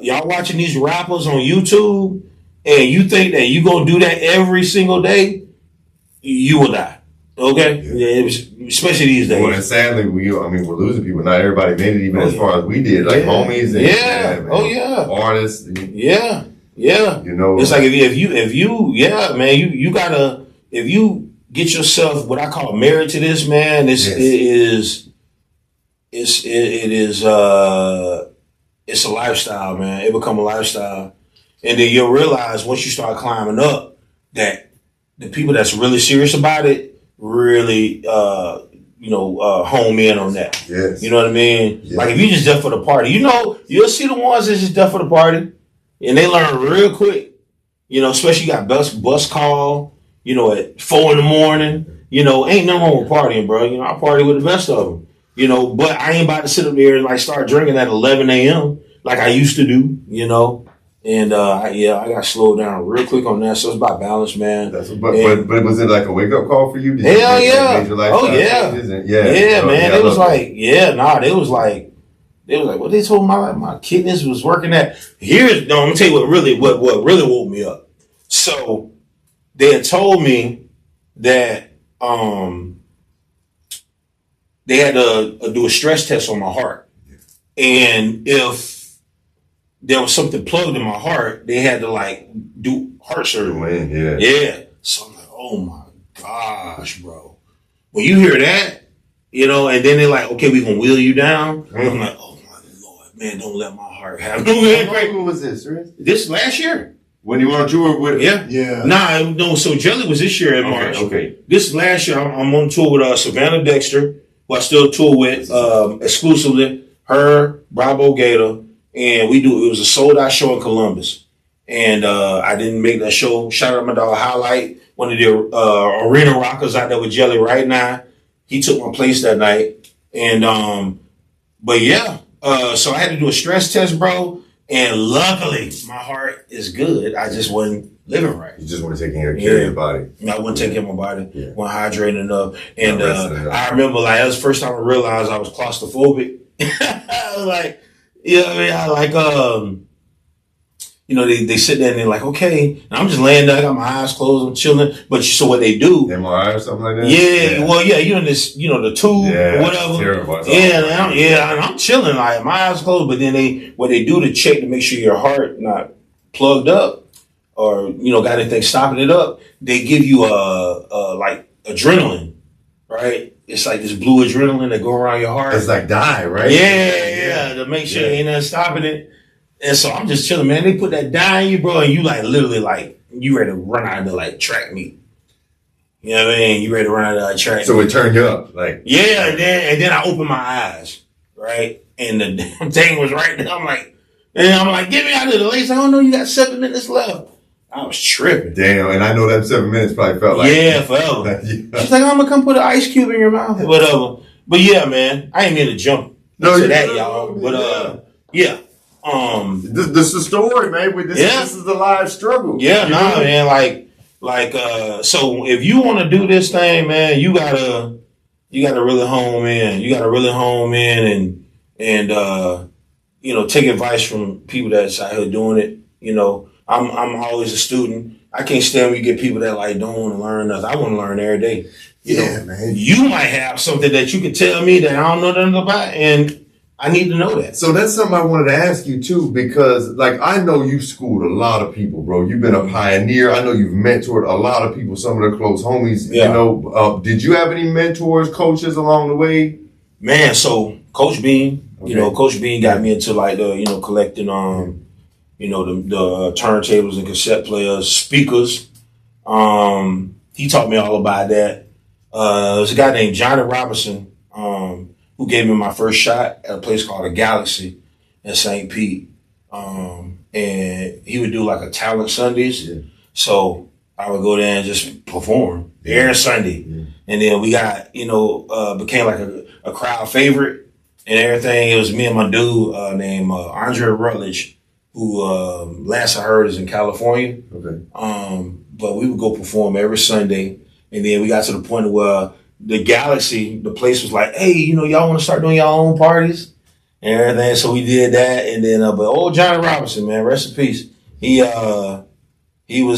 y'all watching these rappers on YouTube and you think that you gonna do that every single day, you will die. Okay? Yeah, especially these days. Well, and sadly, we're losing people. Not everybody made it even as far as we did. Like homies and artists. Yeah. It's like if you gotta, if you get yourself what I call married to this, man, it's a lifestyle, man. It become a lifestyle. And then you'll realize once you start climbing up that the people that's really serious about it really, home in on that. Yes. You know what I mean? Yes. Like if you just there for the party, you'll see the ones that's just there for the party and they learn real quick. Especially you got bus call, at 4 a.m. Ain't nothing wrong with partying, bro. I party with the best of them. But I ain't about to sit up there and like start drinking at 11 a.m. like I used to do, And I got slowed down real quick on that. So it's about balance, man. But was it like a wake up call for you? Hell yeah! Man. It was like, they was like, what they told my kidneys was working at. I'm gonna tell you what really woke me up. So they had told me that they had to do a stress test on my heart, and if there was something plugged in my heart, they had to like do heart surgery. Yeah. So I'm like, oh my gosh, bro. When you hear that, and then they're like, okay, we gonna wheel you down. Mm-hmm. I'm like, oh my Lord, man, don't let my heart have no. When was this? Right? This last year. When you were on tour with? Yeah. Nah, no. So Jelly was this year in March. Okay. This last year, I'm on tour with Savannah Dexter, who I still tour with exclusively. Her, Bravo Gator. And it was a sold out show in Columbus. And I didn't make that show. Shout out to my dog Highlight, one of the arena rockers out there with Jelly right now. He took my place that night. And so I had to do a stress test, bro. And luckily my heart is good. I just wasn't living right. You just want to take care of your body. I wasn't taking care of my body. Yeah. Wasn't hydrating enough. And I remember like that was the first time I realized I was claustrophobic. I was like, they sit there and they're like, okay, and I'm just laying there, I got my eyes closed, I'm chilling. But so what they do? MRI or something like that? Yeah, this, the tube or whatever. Terrible. And I'm chilling, like my eyes closed. But then what they do to check to make sure your heart not plugged up or got anything stopping it up, they give you like adrenaline, right? It's like this blue adrenaline that go around your heart. It's like dye, right? Yeah, to make sure ain't nothing stopping it. And so I'm just chilling, man. They put that dye in you, bro, and you like literally like you ready to run out of the like track meet. You know what I mean? You ready to run out of the track meet. So it turned you up, like and then I opened my eyes, right, and the damn thing was right there. I'm like, get me out of the lace. I don't know. You got 7 minutes left. I was tripping. Damn, and I know that 7 minutes probably felt like forever. She's like, I'm gonna come put an ice cube in your mouth or whatever. But yeah, man, I ain't mean to jump to that, y'all. But Yeah. This is the story, man. This is the live struggle. Yeah, man. So if you want to do this thing, man, you gotta really home in. You gotta really home in and take advice from people that's out here doing it. I'm always a student. I can't stand when you get people that like don't want to learn nothing. I want to learn every day. Man. You might have something that you can tell me that I don't know nothing about, and I need to know that. So that's something I wanted to ask you too, because like I know you've schooled a lot of people, bro. You've been a pioneer. I know you've mentored a lot of people, some of the close homies. Yeah. Did you have any mentors, coaches along the way? Man, so Coach Bean, Okay. Coach Bean got me into like the collecting the turntables and cassette players, speakers. He taught me all about that. There's a guy named Johnny Robinson, who gave me my first shot at a place called the Galaxy in St. Pete. And he would do like a talent Sundays. Yeah. So I would go there and just perform every Sunday. Yeah. And then we got, became like a crowd favorite and everything. It was me and my dude named Andre Rutledge, who last I heard is in California. Okay. But we would go perform every Sunday. And then we got to the point where the Galaxy, the place was like, hey, y'all want to start doing your own parties and everything. So we did that. And then, but old Johnny Robinson, man, rest in peace. He was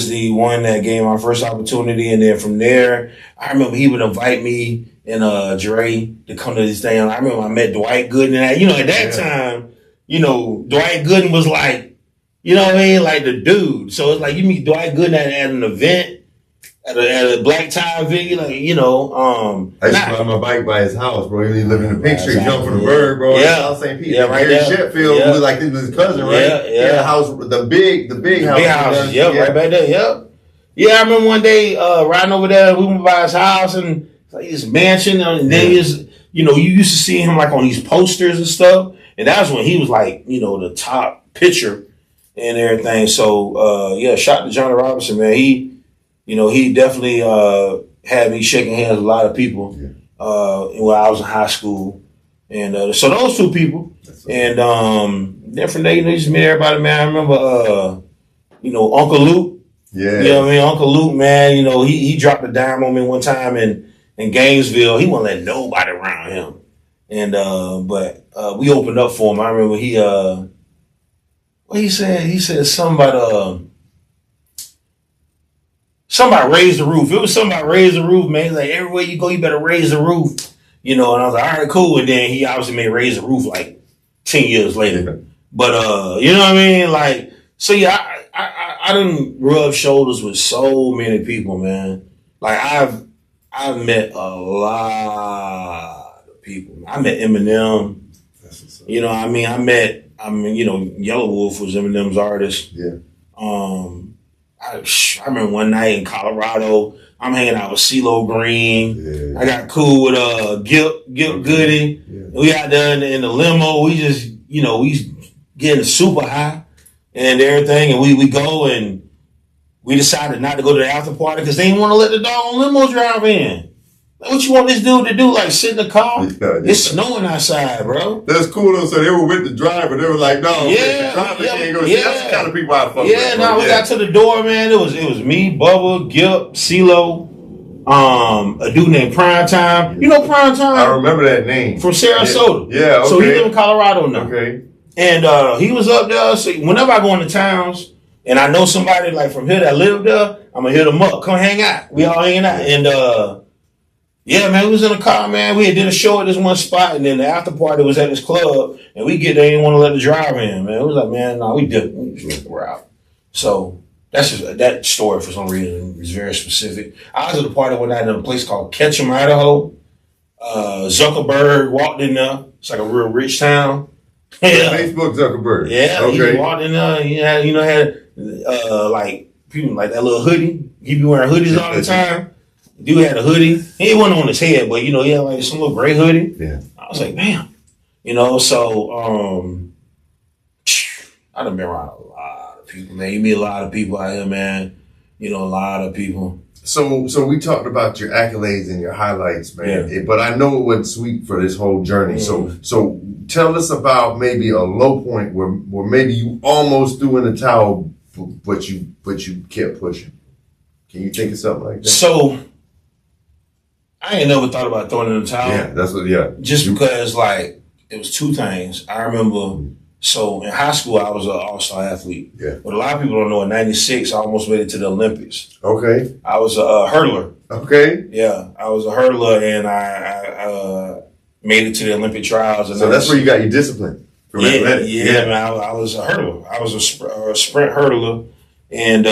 the one that gave my first opportunity. And then from there, I remember he would invite me and Dre to come to this thing. I remember I met Dwight Gooden. And at that time, Dwight Gooden was like, like the dude. So it's like you meet Dwight Gooden at an event, at a black tie event, I used to ride my bike by his house, bro. He lived in the Pink Street, jump for the bird, bro. Yeah. South St. Pete. Yeah, right Gary there. Sheffield, Yeah. was like this was his cousin, right? Yeah, yeah. He had a house, the big house. big houses, right back there, yep. Yeah, I remember one day riding over there, we went by his house and like this mansion, and then you used to see him like on these posters and stuff, and that was when he was like, the top pitcher and everything. So shout out to Johnny Robinson, man. He definitely had me shaking hands with a lot of people when I was in high school. And so those two people. And then from there, you just meet everybody, man. I remember, Uncle Luke. Yeah. You know what I mean? Uncle Luke, man, he dropped a dime on me one time in Gainesville. He wouldn't let nobody around him. And but we opened up for him. I remember what he said? He said something about somebody raise the roof. It was somebody raise the roof, man. He's like, everywhere you go, you better raise the roof. And I was like, all right, cool. And then he obviously made raise the roof like 10 years later. Yeah. But you know what I mean? Like, so yeah, I done rub shoulders with so many people, man. Like I've met a lot of people. I met Eminem. Yellow Wolf was Eminem's artist. Yeah. I remember one night in Colorado, I'm hanging out with CeeLo Green. Yeah. I got cool with Gil Goody. Yeah. We out there in the limo. We just, we getting super high and everything. And we go and we decided not to go to the after party because they didn't want to let the dog on limo drive in. Like, what you want this dude to do? Like sit in the car? It's snowing outside, bro. That's cool though. So they were with the driver. They were like, no, the driver can't go. See, that's the kind of people I fuck with. We got to the door, man. It was me, Bubba, Gip, CeeLo, a dude named Primetime. You know Primetime? I remember that name. From Sarasota. Yeah, okay. So he live in Colorado now. Okay. And he was up there. So whenever I go into towns and I know somebody like from here that lived there, I'm gonna hit them up. Come hang out. We all hanging out. And yeah, man, we was in a car, man. We had did a show at this one spot, and then the after party was at this club, and we get there, they didn't want to let the driver in, man. It was like, man, no, we did. We just were out. So that's just that story for some reason is very specific. I was at a party one night in a place called Ketchum, Idaho. Zuckerberg walked in there. It's like a real rich town. Yeah. Facebook Zuckerberg. Yeah, okay. He walked in there. He had like people like that little hoodie. He be wearing hoodies all the time. Dude had a hoodie. He wasn't on his head, but he had like some little gray hoodie. Yeah. I was like, damn. So I done been around a lot of people, man. You meet a lot of people out here, man. You know, a lot of people. So we talked about your accolades and your highlights, man. But I know it wasn't sweet for this whole journey. So tell us about maybe a low point where maybe you almost threw in the towel, but you kept pushing. Can you think of something like that? So I ain't never thought about throwing in the towel. Yeah, that's what. Yeah, just because like it was two things. I remember. So in high school, I was an all-star athlete. Yeah. But a lot of people don't know, in '96, I almost made it to the Olympics. Okay. I was a hurdler. Okay. Yeah, I was a hurdler, and I made it to the Olympic trials. And so that's where you got your discipline. From athletics. Man. I was a hurdler. I was a sprint hurdler. And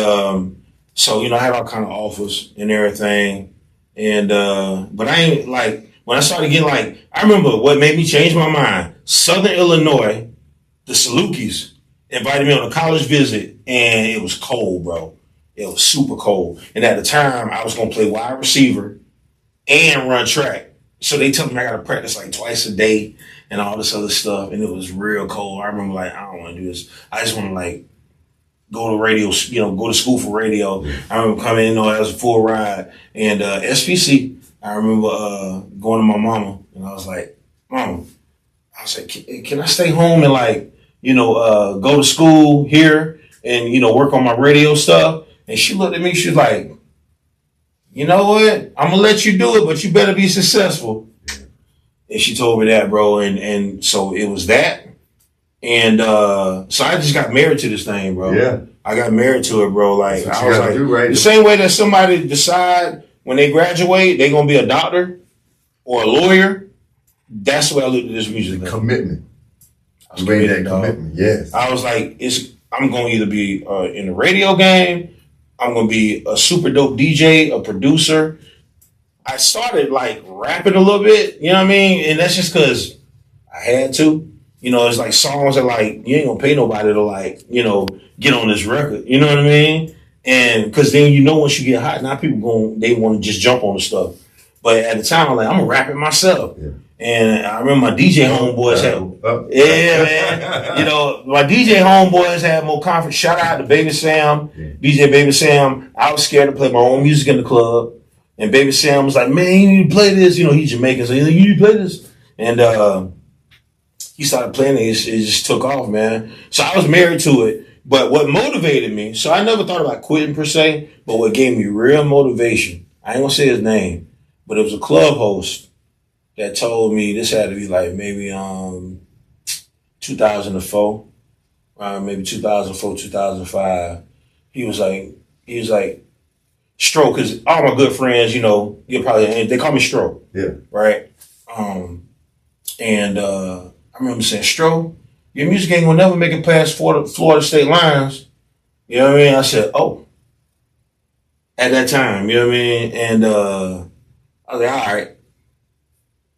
so, you know, I had all kind of offers and everything. And but I ain't, like, when I started getting, like, I remember what made me change my mind. Southern Illinois, the Salukis invited me on a college visit, and it was cold, bro. It was super cold. And at the time, I was going to play wide receiver and run track. So they told me I got to practice like twice a day and all this other stuff. And it was real cold. I remember, like, I don't want to do this. I just want to, like, go to radio, you know, go to school for radio. I remember coming in, you know, as a full ride. And SPC, I remember going to my mama, and I was like, Mama, I was like, can I stay home and, like, you know, go to school here and, you know, work on my radio stuff? And she looked at me, she was like, you know what? I'm going to let you do it, but you better be successful. And she told me that, bro. And so it was that. And so I just got married to this thing, bro. Yeah. I got married to it, bro. Like, I was like, right? The same way that somebody decide when they graduate, they're going to be a doctor or a lawyer. That's the way I looked at this music thing. Commitment. You made that commitment, yes. I was like, I'm going to either be in the radio game, I'm going to be a super dope DJ, a producer. I started like rapping a little bit, you know what I mean? And that's just because I had to. You know, it's like songs that like, you ain't going to pay nobody to like, you know, get on this record. You know what I mean? And because then, you know, once you get hot, now people they want to just jump on the stuff. But at the time, I'm like, I'm going to rap it myself. Yeah. And I remember my DJ homeboys man. You know, my DJ homeboys had more confidence. Shout out to Baby Sam, DJ Baby Sam. I was scared to play my own music in the club. And Baby Sam was like, man, you need to play this. You know, he's Jamaican, so he's like, you need to play this. And he started playing it. It just took off, man. So I was married to it. But what motivated me, so I never thought about quitting per se, but what gave me real motivation, I ain't going to say his name, but it was a club host that told me, this had to be like maybe 2004, maybe 2004, 2005. He was like, Stro, because all my good friends, you know, they call me Stro. Yeah. Right? And I remember saying, Stro, your music ain't gonna never make it past Florida state lines. You know what I mean? I said, oh. At that time, you know what I mean? And I was like, all right.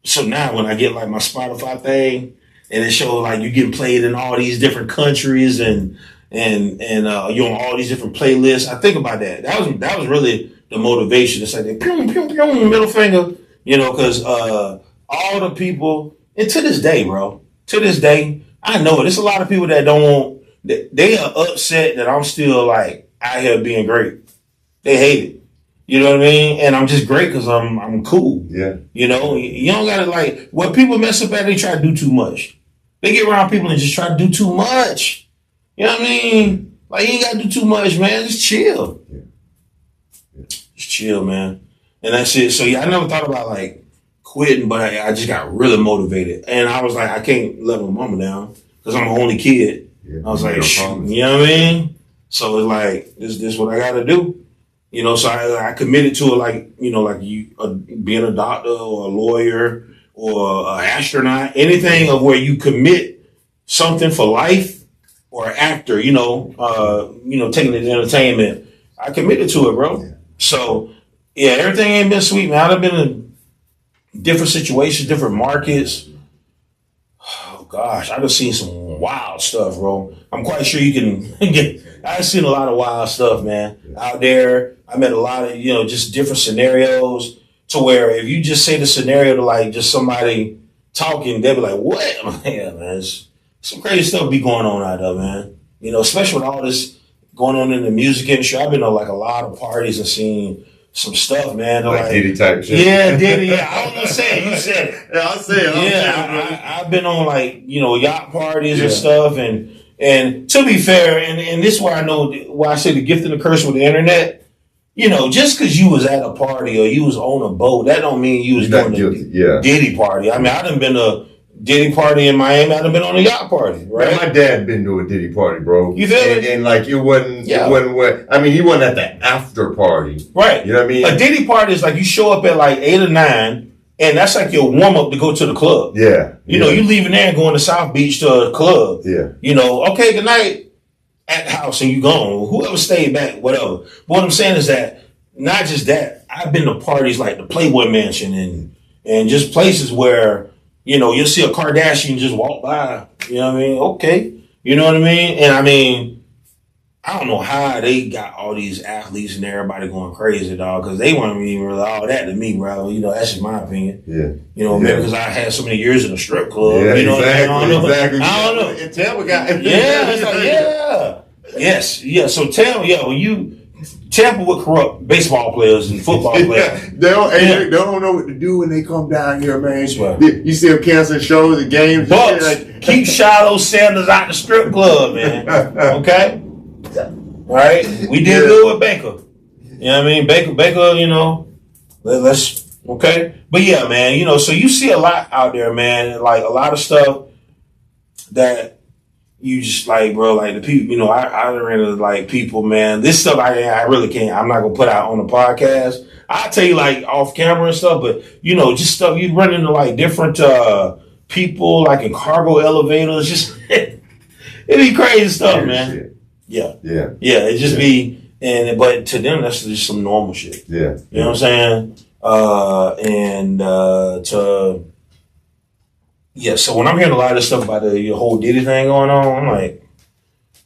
So now when I get like my Spotify thing and it shows like you getting played in all these different countries and you're on all these different playlists, I think about that. That was really the motivation. It's like the pew, pew, pew, middle finger, you know, because all the people, and to this day, bro, I know it. There's a lot of people that they are upset that I'm still like out here being great. They hate it. You know what I mean? And I'm just great because I'm cool. Yeah. You know, you don't gotta like when people mess up at, they try to do too much. They get around people and just try to do too much. You know what I mean? Like you ain't gotta do too much, man. Just chill. Yeah. Just chill, man. And that's it. So yeah, I never thought about like quitting, but I just got really motivated. And I was like, I can't let my mama down because I'm the only kid. Yeah, I was like, you know what I mean? So it's like, this what I gotta do. You know, so I committed to it like, you know, like being a doctor or a lawyer or an astronaut, anything of where you commit something for life or an actor, you know, taking it to entertainment. I committed to it, bro. Yeah. So, yeah, everything ain't been sweet, man. I've been in different situations, different markets. Oh, gosh, I've seen some wild stuff, bro. I'm quite sure you can get... I've seen a lot of wild stuff, man, out there. I met a lot of, you know, just different scenarios to where if you just say the scenario to like just somebody talking, they'll be like, what? I'm like, yeah, man, some crazy stuff be going on out there, man. You know, especially with all this going on in the music industry. I've been to like a lot of parties and seen some stuff, man. Like Diddy type shit. Yeah, Diddy. Yeah, I was gonna say it. You said it. Yeah, I'll say it. Yeah, I've been on like yacht parties and stuff, and to be fair, and this is why I know why I say the gift and the curse with the internet. Just because you was at a party or you was on a boat, that don't mean you was doing a Diddy party. I mean, I done been to Diddy party in Miami. I done been on a yacht party, right? Man, my dad been to a Diddy party, bro. You feel me? And like it wasn't what I mean, he wasn't at the after party. Right. You know what I mean? A Diddy party is like you show up at like 8 or 9, and that's like your warm up to go to the club. Yeah. You leaving there and going to South Beach to a club. Yeah. Okay, good night at the house and you gone. Whoever stayed back, whatever. But what I'm saying is that not just that, I've been to parties like the Playboy Mansion and just places where, you'll see a Kardashian just walk by. You know what I mean? Okay. You know what I mean? And I mean, I don't know how they got all these athletes and everybody going crazy, dog, because they weren't even really all that to me, bro. That's just my opinion. Yeah. Maybe because I had so many years in a strip club. Yeah, Exactly. I don't know. And Tampa got It's like, yeah. Yes. Yeah. So when Tampa would corrupt baseball players and football players. They don't know what to do when they come down here, man. Right. You see them canceling shows and games. Bucks, Like, keep Shiloh Sanders out the strip club, man. Okay? All right? We did good with Baker. You know what I mean? Baker, let's, okay? But yeah, man, so you see a lot out there, man. Like a lot of stuff that you just like, bro, like the people, I ran into like people, man. This stuff I really can't. I'm not gonna put out on the podcast. I'll tell you like off camera and stuff, but just stuff you run into like different people, like in cargo elevators. Just it be crazy stuff, man. Shit. Yeah. Yeah. It just be, but to them that's just some normal shit. Yeah. You know what I'm saying? So when I'm hearing a lot of this stuff about the whole Diddy thing going on, I'm like,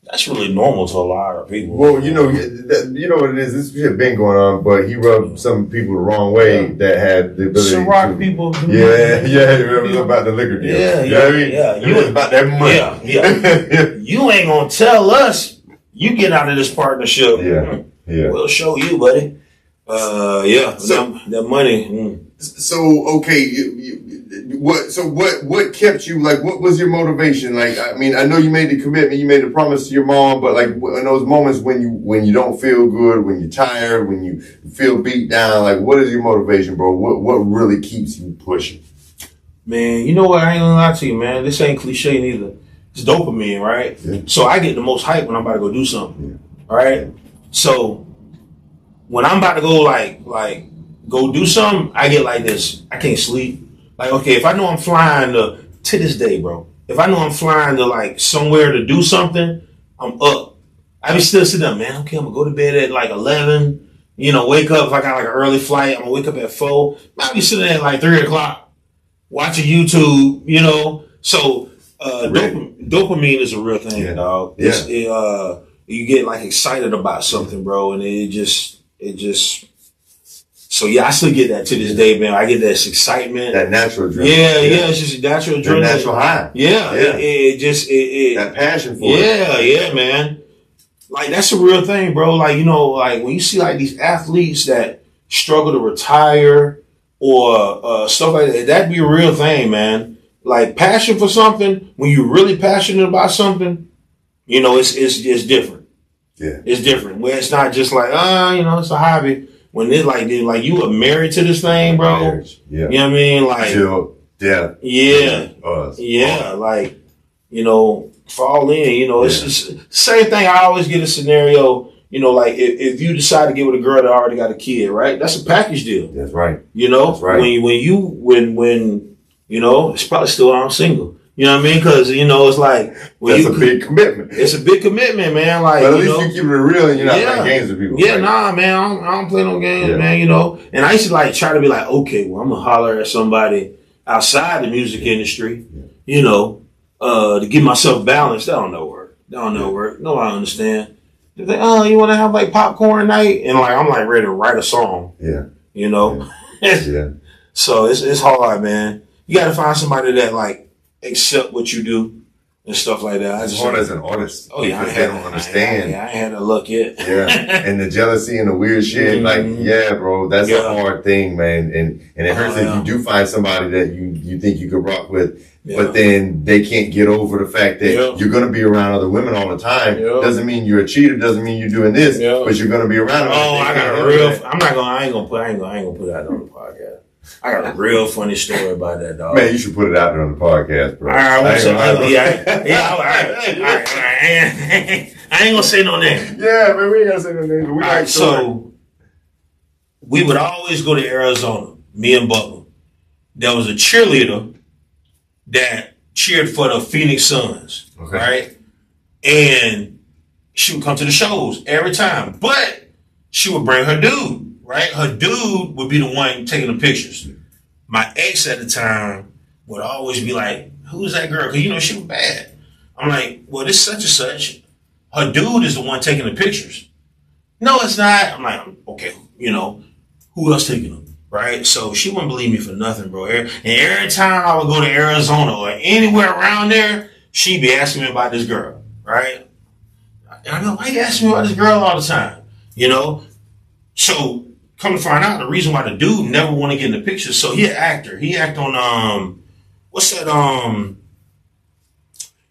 that's really normal to a lot of people. Well, you know what it is. This shit been going on, but he rubbed some people the wrong way that had the ability. Some rock people. Yeah. It was about the liquor deal. Yeah. You know what I mean? Yeah. It was about that money. Yeah. You ain't gonna tell us you get out of this partnership. Yeah. We'll show you, buddy. So that money. So okay, what kept you, like, what was your motivation? Like, I mean, I know you made the commitment, you made the promise to your mom, but like in those moments when you don't feel good, when you're tired, when you feel beat down, like what is your motivation, bro? What really keeps you pushing? Man, you know what? I ain't gonna lie to you, man. This ain't cliche neither. It's dopamine, right? Yeah. So I get the most hype when I'm about to go do something. Yeah. All right. So when I'm about to go like go do something, I get like this. I can't sleep. Like, okay, if I know I'm flying to this day, bro, if I know I'm flying to like somewhere to do something, I'm up. I be still sitting up, man. Okay, I'm gonna go to bed at like 11. Wake up if I got like an early flight. I'm gonna wake up at 4. I be sitting there at like 3 o'clock watching YouTube. So dopamine is a real thing, dog. Yeah. You get like excited about something, bro, and it just. So yeah, I still get that to this day, man. I get that excitement, that natural adrenaline. Yeah, it's just a natural adrenaline, that natural high. Yeah. It that passion for it. Yeah, man. Like that's a real thing, bro. Like like when you see like these athletes that struggle to retire or stuff like that, that'd be a real thing, man. Like passion for something, when you're really passionate about something, it's different. Yeah, it's different. Where it's not just like it's a hobby. When it's like you are married to this thing, bro. Marriage. Yeah. You know what I mean? Like till death. Yeah. Us. Yeah. Like, fall in, it's just same thing. I always get a scenario, like if you decide to get with a girl that already got a kid, right? That's a package deal. That's right. That's right. When it's probably still I'm single. You know what I mean? Because, it's like... That's a big commitment. It's a big commitment, man. Like, but at least you keep it real and you're not playing games with people. Yeah, right? nah, man. I don't play no games, man, And I used to, try to be like, okay, well, I'm going to holler at somebody outside the music industry, to get myself balanced. That don't know work. No, I understand. They think, oh, you want to have, popcorn night? And, I'm, ready to write a song. Yeah. Yeah. So, it's hard, man. You got to find somebody that, accept what you do, and stuff like that. I It's just hard as an artist. oh yeah, because they don't understand. I ain't had that luck yet. Yeah, and the jealousy and the weird shit, like, yeah, bro, that's a hard thing, man, and it hurts if you do find somebody that you think you could rock with, but then they can't get over the fact that you're gonna be around other women all the time. Doesn't mean you're a cheater, doesn't mean you're doing this, but you're gonna be around them. Oh, I got a real. I ain't gonna put that on the podcast. I got a real funny story about that, dog. Man, you should put it out there on the podcast, bro. All right, all right. I ain't gonna say no name. Yeah, man, we ain't gotta say no names. All right, so we would always go to Arizona, me and Bubba. There was a cheerleader that cheered for the Phoenix Suns, right? And she would come to the shows every time, but she would bring her dude. Right, her dude would be the one taking the pictures. My ex at the time would always be like, "Who's that girl?" Because she was bad. I'm like, "Well, this such and such. Her dude is the one taking the pictures." No, it's not. I'm like, "Okay, who else taking them?" Right? So she wouldn't believe me for nothing, bro. And every time I would go to Arizona or anywhere around there, she'd be asking me about this girl, right? And I go, "Why you asking me about this girl all the time?" So. Come to find out, the reason why the dude never want to get in the picture, so he an actor. He act on what's that?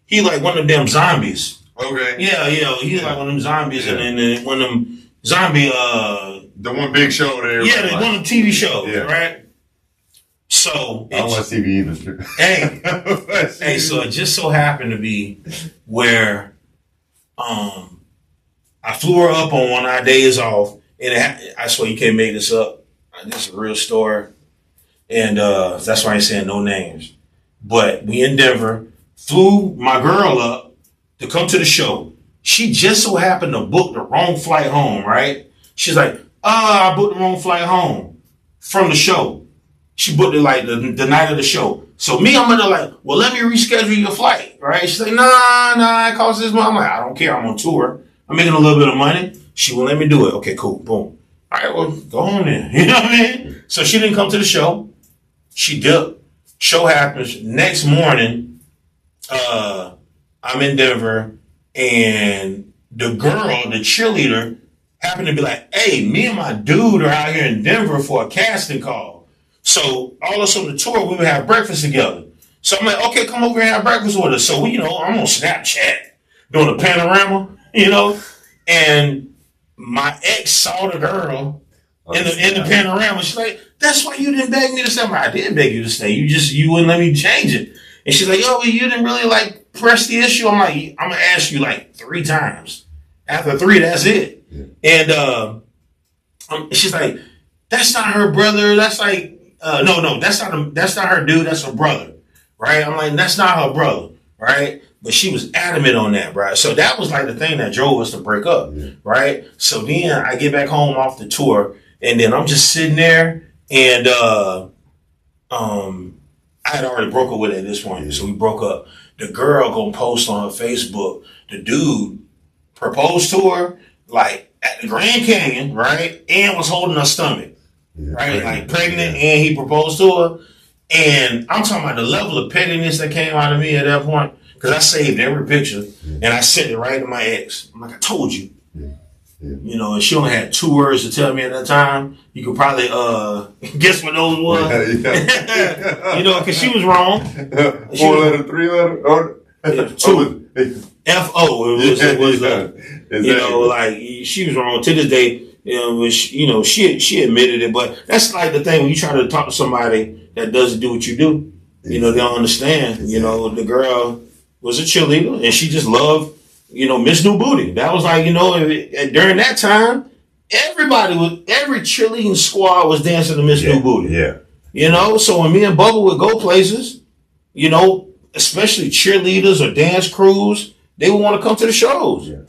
He like one of them zombies. Okay. Yeah. He like one of them zombies, and then one of them zombie. The one big show there. Yeah, one of the TV shows, right? So I don't watch TV either. Hey, so it just so happened to be where I flew her up on one of our days off. And I swear you can't make this up. This is a real story. And that's why I ain't saying no names. But we in Denver, flew my girl up to come to the show. She just so happened to book the wrong flight home, right? She's like, I booked the wrong flight home from the show. She booked it like the night of the show. So me, I'm gonna like, well, let me reschedule your flight, right? She's like, nah, it costs this much. I'm like, I don't care. I'm on tour. I'm making a little bit of money. She will let me do it. Okay, cool. Boom. All right, well, go on then. You know what I mean? So she didn't come to the show. She dipped. Show happens. Next morning, I'm in Denver, and the girl, the cheerleader, happened to be like, hey, me and my dude are out here in Denver for a casting call. So all of us on the tour, we would have breakfast together. So I'm like, okay, come over here and have breakfast with us. So I'm on Snapchat doing a panorama, and my ex saw the girl in the panorama. She's like, "That's why you didn't beg me to stay." I did beg you to stay. You wouldn't let me change it. And she's like, "Yo, you didn't really like press the issue." I'm like, "I'm gonna ask you like 3 times. After 3, that's it." Yeah. And she's like, "That's not her brother. That's like, no, that's not her dude. That's her brother, right?" I'm like, "That's not her brother, right?" But she was adamant on that, right? So that was like the thing that drove us to break up, right? So then I get back home off the tour, and then I'm just sitting there, and I had already broke up with her at this point, so we broke up. The girl gonna post on her Facebook, the dude proposed to her like at the Grand Canyon, right? And was holding her stomach, right? Like pregnant, and he proposed to her. And I'm talking about the level of pettiness that came out of me at that point. Because I saved every picture and I sent it right to my ex. I'm like, I told you. And she only had 2 words to tell me at that time. You could probably guess what those was. Because she was wrong. 4-letter, 3-letter? 2. F-O. It was like she was wrong. To this day, she admitted it. But that's like the thing when you try to talk to somebody that doesn't do what you do. They don't understand. The girl was a cheerleader, and she just loved, Miss New Booty. That was like, during that time, every cheerleading squad was dancing to Miss New Booty. Yeah. So when me and Bubba would go places, especially cheerleaders or dance crews, they would want to come to the shows. Yeah.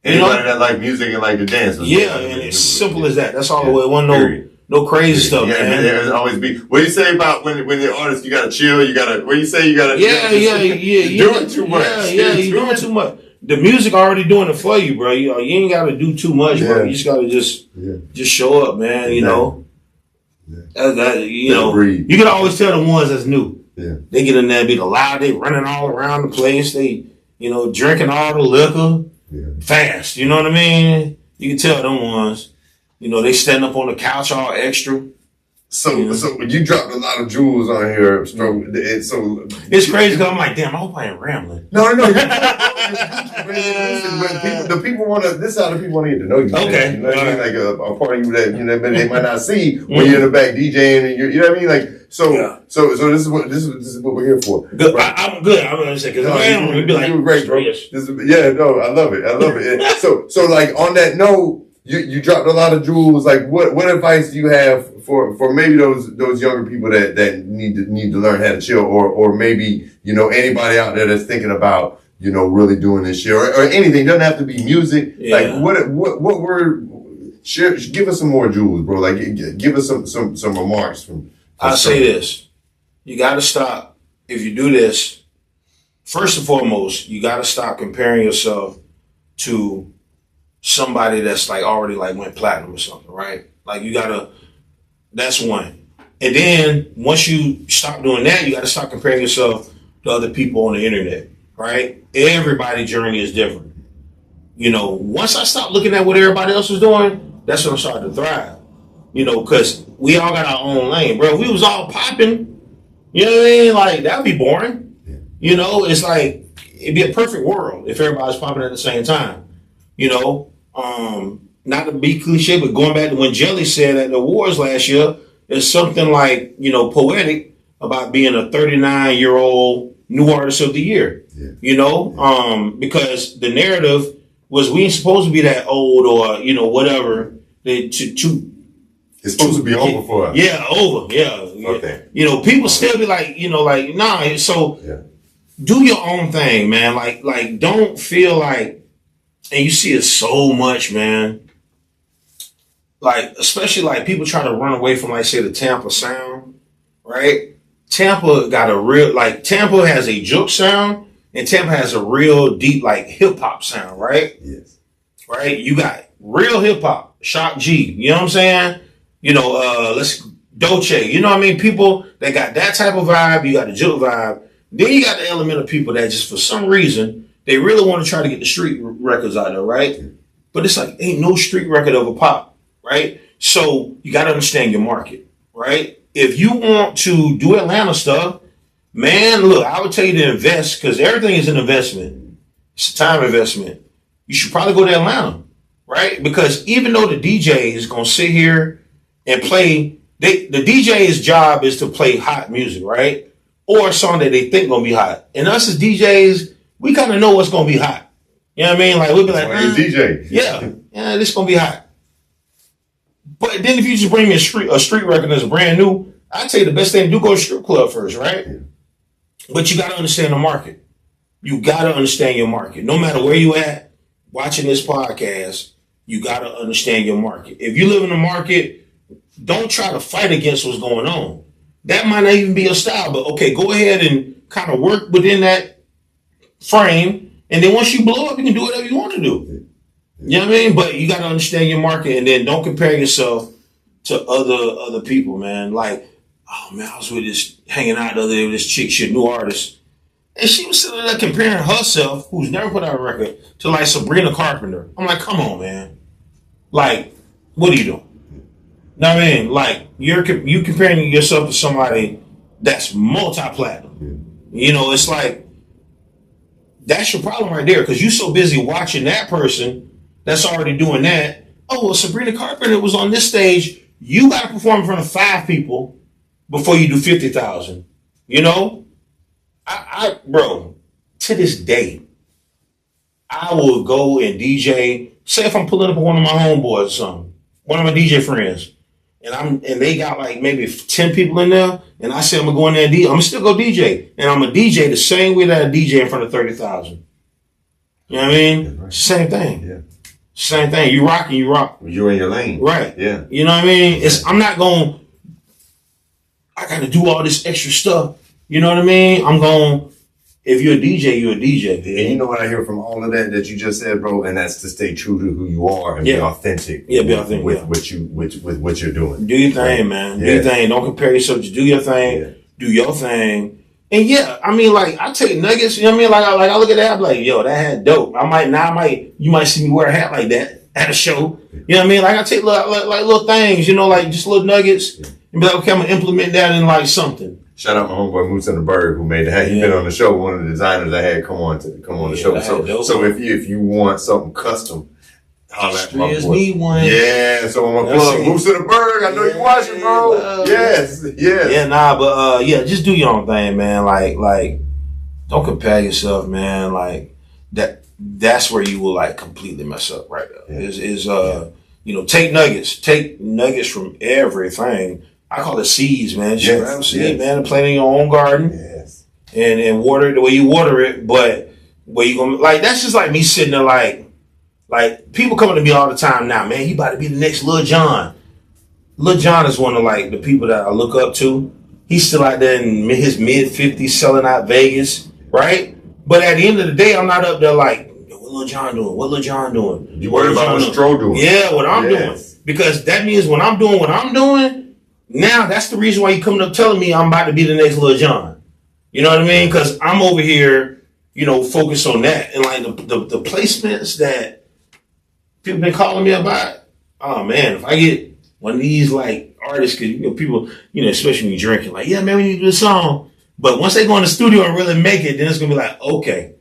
Anybody that like music and like to dance. Yeah, and it's simple as that. That's all the way. It wasn't no crazy stuff, man. There's always be. What do you say about when the artist, you gotta chill, what do you say, you gotta. You're doing too much. You're doing too much. The music already doing it for you, bro. You ain't gotta do too much, bro. You just gotta just show up, man. You can always tell the ones that's new. Yeah. They get in there, be loud, they running all around the place. They, drinking all the liquor fast. You know what I mean? You can tell them ones. They stand up on the couch all extra. So you dropped a lot of jewels on here, Stroke. So it's crazy because I'm like, damn, I hope I ain't rambling. No. The people want to. This is how the people want to get to know you. Okay, You know what I mean? Like a part of you that they might not see when you're in the back DJing, and you know what I mean? Like so this is what we're here for. Good. Right? I'm good. I'm gonna say because we'd be like, you were great, bro. I love it. And so like on that note. You dropped a lot of jewels. Like what advice do you have for maybe those younger people that need to learn how to chill, or maybe anybody out there that's thinking about really doing this shit or anything. It doesn't have to be music. Yeah. Like what word? Share, give us some more jewels, bro. Like give us some remarks from. I'll say this: you got to stop. If you do this, first and foremost, you got to stop comparing yourself to somebody that's like already like went platinum or something, right? Like you gotta, that's one. And then once you stop doing that, you gotta stop comparing yourself to other people on the internet, right? Everybody's journey is different. Once I stopped looking at what everybody else was doing, that's when I started to thrive. Cause we all got our own lane, bro. If we was all popping, you know what I mean? Like that'd be boring. Yeah. It's like, it'd be a perfect world if everybody's popping at the same time. Not to be cliche, but going back to when Jelly said at the awards last year, it's something like, poetic about being a 39-year-old new artist of the year. Yeah. Because the narrative was we ain't supposed to be that old or, whatever. It's supposed to be over for us. Yeah, over. Yeah. Okay. People still be like, nah. So do your own thing, man. Like don't feel like, and you see it so much, man. Like, especially like people try to run away from, like, say, the Tampa sound, right? Tampa got Tampa has a juke sound, and Tampa has a real deep, like, hip hop sound, right? Yes. Right? You got real hip hop, Shock G, you know what I'm saying? Dolce, you know what I mean? People that got that type of vibe, you got the juke vibe. Then you got the element of people that just for some reason, they really want to try to get the street records out there, right? But it's like, ain't no street record of a pop, right? So you got to understand your market, right? If you want to do Atlanta stuff, man, look, I would tell you to invest because everything is an investment. It's a time investment. You should probably go to Atlanta, right? Because even though the DJ is going to sit here and play, the DJ's job is to play hot music, right? Or a song that they think going to be hot. And us as DJs, we kind of know what's going to be hot. You know what I mean? Like, we'll be like, DJ. Yeah, this going to be hot. But then if you just bring me a street record that's brand new, I'd say the best thing to do, go to strip club first, right? Yeah. But you got to understand the market. You got to understand your market. No matter where you at, watching this podcast, you got to understand your market. If you live in the market, don't try to fight against what's going on. That might not even be your style, but okay, go ahead and kind of work within that frame, and then once you blow up, you can do whatever you want to do. You know what I mean? But you got to understand your market, and then don't compare yourself to other people, man. Like, oh man, I was hanging out the other day with this chick, she a new artist, and she was sitting there comparing herself, who's never put out a record, to like Sabrina Carpenter. I'm like, come on, man. Like, what are you doing? Know what I mean? Like, you comparing yourself to somebody that's multi-platinum. It's like, that's your problem right there, because you're so busy watching that person that's already doing that. Oh, well, Sabrina Carpenter was on this stage. You got to perform in front of 5 people before you do 50,000. Bro, to this day, I will go and DJ. Say if I'm pulling up one of my homeboys or something, one of my DJ friends, and they got like maybe 10 people in there, and I say I'm gonna go in there and DJ. I'm gonna still go DJ, and I'm gonna DJ the same way that I DJ in front of 30,000. You know what I mean? Right. Same thing. Yeah. Same thing. You rock and you rock. You're in your lane. Right. Yeah. You know what I mean? I'm not going, I got to do all this extra stuff. You know what I mean? I'm going, if you're a DJ, you're a DJ. And you know what I hear from all of that you just said, bro? And that's to stay true to who you are and be authentic. Yeah, be authentic. With what you're doing. Do your thing, man. Do your thing. Don't compare yourself. Just do your thing. Yeah. Do your thing. And yeah, I mean, like I take nuggets. You know what I mean? Like I look at that, I'm like, yo, that hat dope. You might see me wear a hat like that at a show. You know what I mean? Like I take like little things, you know, like just little nuggets, and be like, okay, I'm gonna implement that in like something. Shout out my homeboy Moose and the Bird who made the hat. He's been on the show. One of the designers I had come on the show. So if you want something custom, holla at my boy. Me one. Yeah, so I'm gonna plug Moose and the Bird. I know you watching, bro. Yes. Yeah, nah, but yeah, just do your own thing, man. Like don't compare yourself, man. Like that's where you will like completely mess up right there. You know, take nuggets from everything. I call it seeds, man. Just grab a seed, man, and plant in your own garden. Yes. And water it the way you water it, but where you gonna like that's just like me sitting there like people coming to me all the time now, man, he about to be the next Lil Jon. Lil Jon is one of like the people that I look up to. He's still out there in his mid-50s selling out Vegas, right? But at the end of the day, I'm not up there like, what Lil Jon doing? What Lil Jon doing? You worried about what Stro doing? Yeah, what I'm doing. Because that means when I'm doing what I'm doing, now that's the reason why you coming up telling me I'm about to be the next Lil Jon. You know what I mean? Because I'm over here, you know, focused on that. And like the placements that people been calling me about, oh man, if I get one of these like artists, because you know, people, you know, especially when you're drinking, like, yeah, man, we need to do a song. But once they go in the studio and really make it, then it's gonna be like, okay,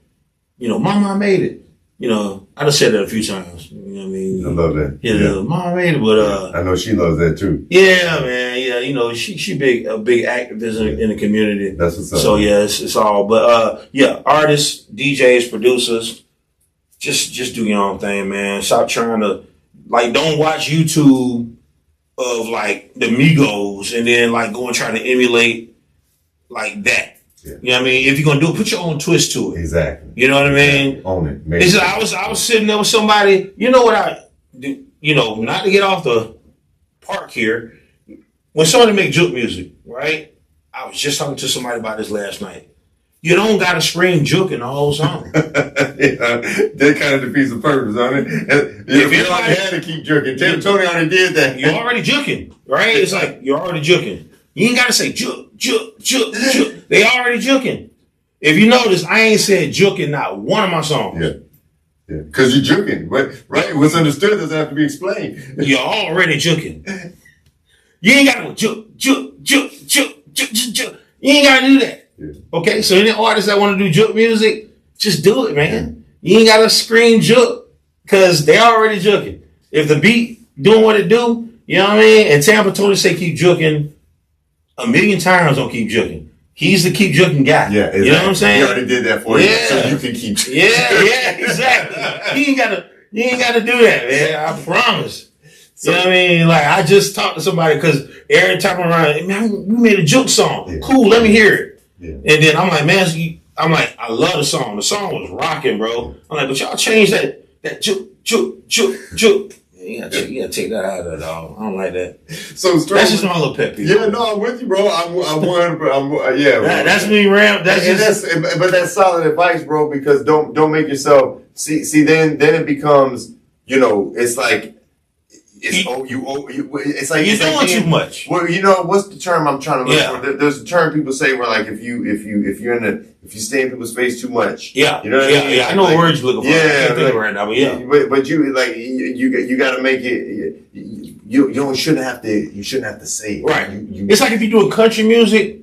you know, Mama made it. You know, I just said that a few times. You know what I mean? I love that. Yeah, Mama made it, but I know she loves that too. Yeah, man. Yeah, you know, she a big activist in the community. That's what's up. So yeah, it's all. But yeah, artists, DJs, producers, just do your own thing, man. Stop trying to like don't watch YouTube of like the Migos and then like go and try to emulate like that. Yeah. You know what I mean? If you're gonna do it, put your own twist to it. Exactly. You know what I mean? Own it. It's just, I was sitting there with somebody. You know what I do? You know, not to get off the park here. When somebody make juke music, right? I was just talking to somebody about this last night. You don't gotta scream juke in the whole song. That kind of defeats the purpose, don't it? If you already had to keep juking, Tony already did that. You're already juking, right? It's like you're already juking. You ain't gotta say juke, juke, juke, juke. They already juking. If you notice, I ain't said juke in not one of my songs. Yeah. Because you're juking, right? What's understood doesn't have to be explained. You're already juking. You ain't gotta go juke, juke, juke, juke, juke, juke, juke. You ain't gotta do that. Yeah. Okay, so any artists that want to do juke music, just do it, man. You ain't gotta scream juke because they already juking. If the beat doing what it do, you know what I mean? And Tampa Tony say keep juking a million times, don't keep juking. He's the keep juking guy. Yeah, exactly. You know what I'm saying? He already did that for you, so you can keep juking. Yeah, exactly. You ain't gotta do that, man. I promise. So, you know what I mean? Like, I just talked to somebody because every time I'm around, man, we made a juke song. Yeah. Cool, let me hear it. Yeah. And then I'm like, man, I love the song. The song was rocking, bro. I'm like, but y'all change that juke, juke, juke, juke. You gotta take that out of it, dog. I don't like that. So that's just my little pet peeve. Yeah, no, I'm with you, bro. Yeah. That's me, Ram. But that's solid advice, bro. Because don't make yourself see. Then it becomes, you know, it's like. It's like you're doing too much. Well, you know what's the term I'm trying to look for? There's a term people say where like if you stay in people's face too much. Yeah, you know what I mean? Yeah, I know like, what words you're looking for. Yeah, I can't think of it right now, but yeah. But you like you got to make it. You shouldn't have to say it. Right. It's like if you're doing country music,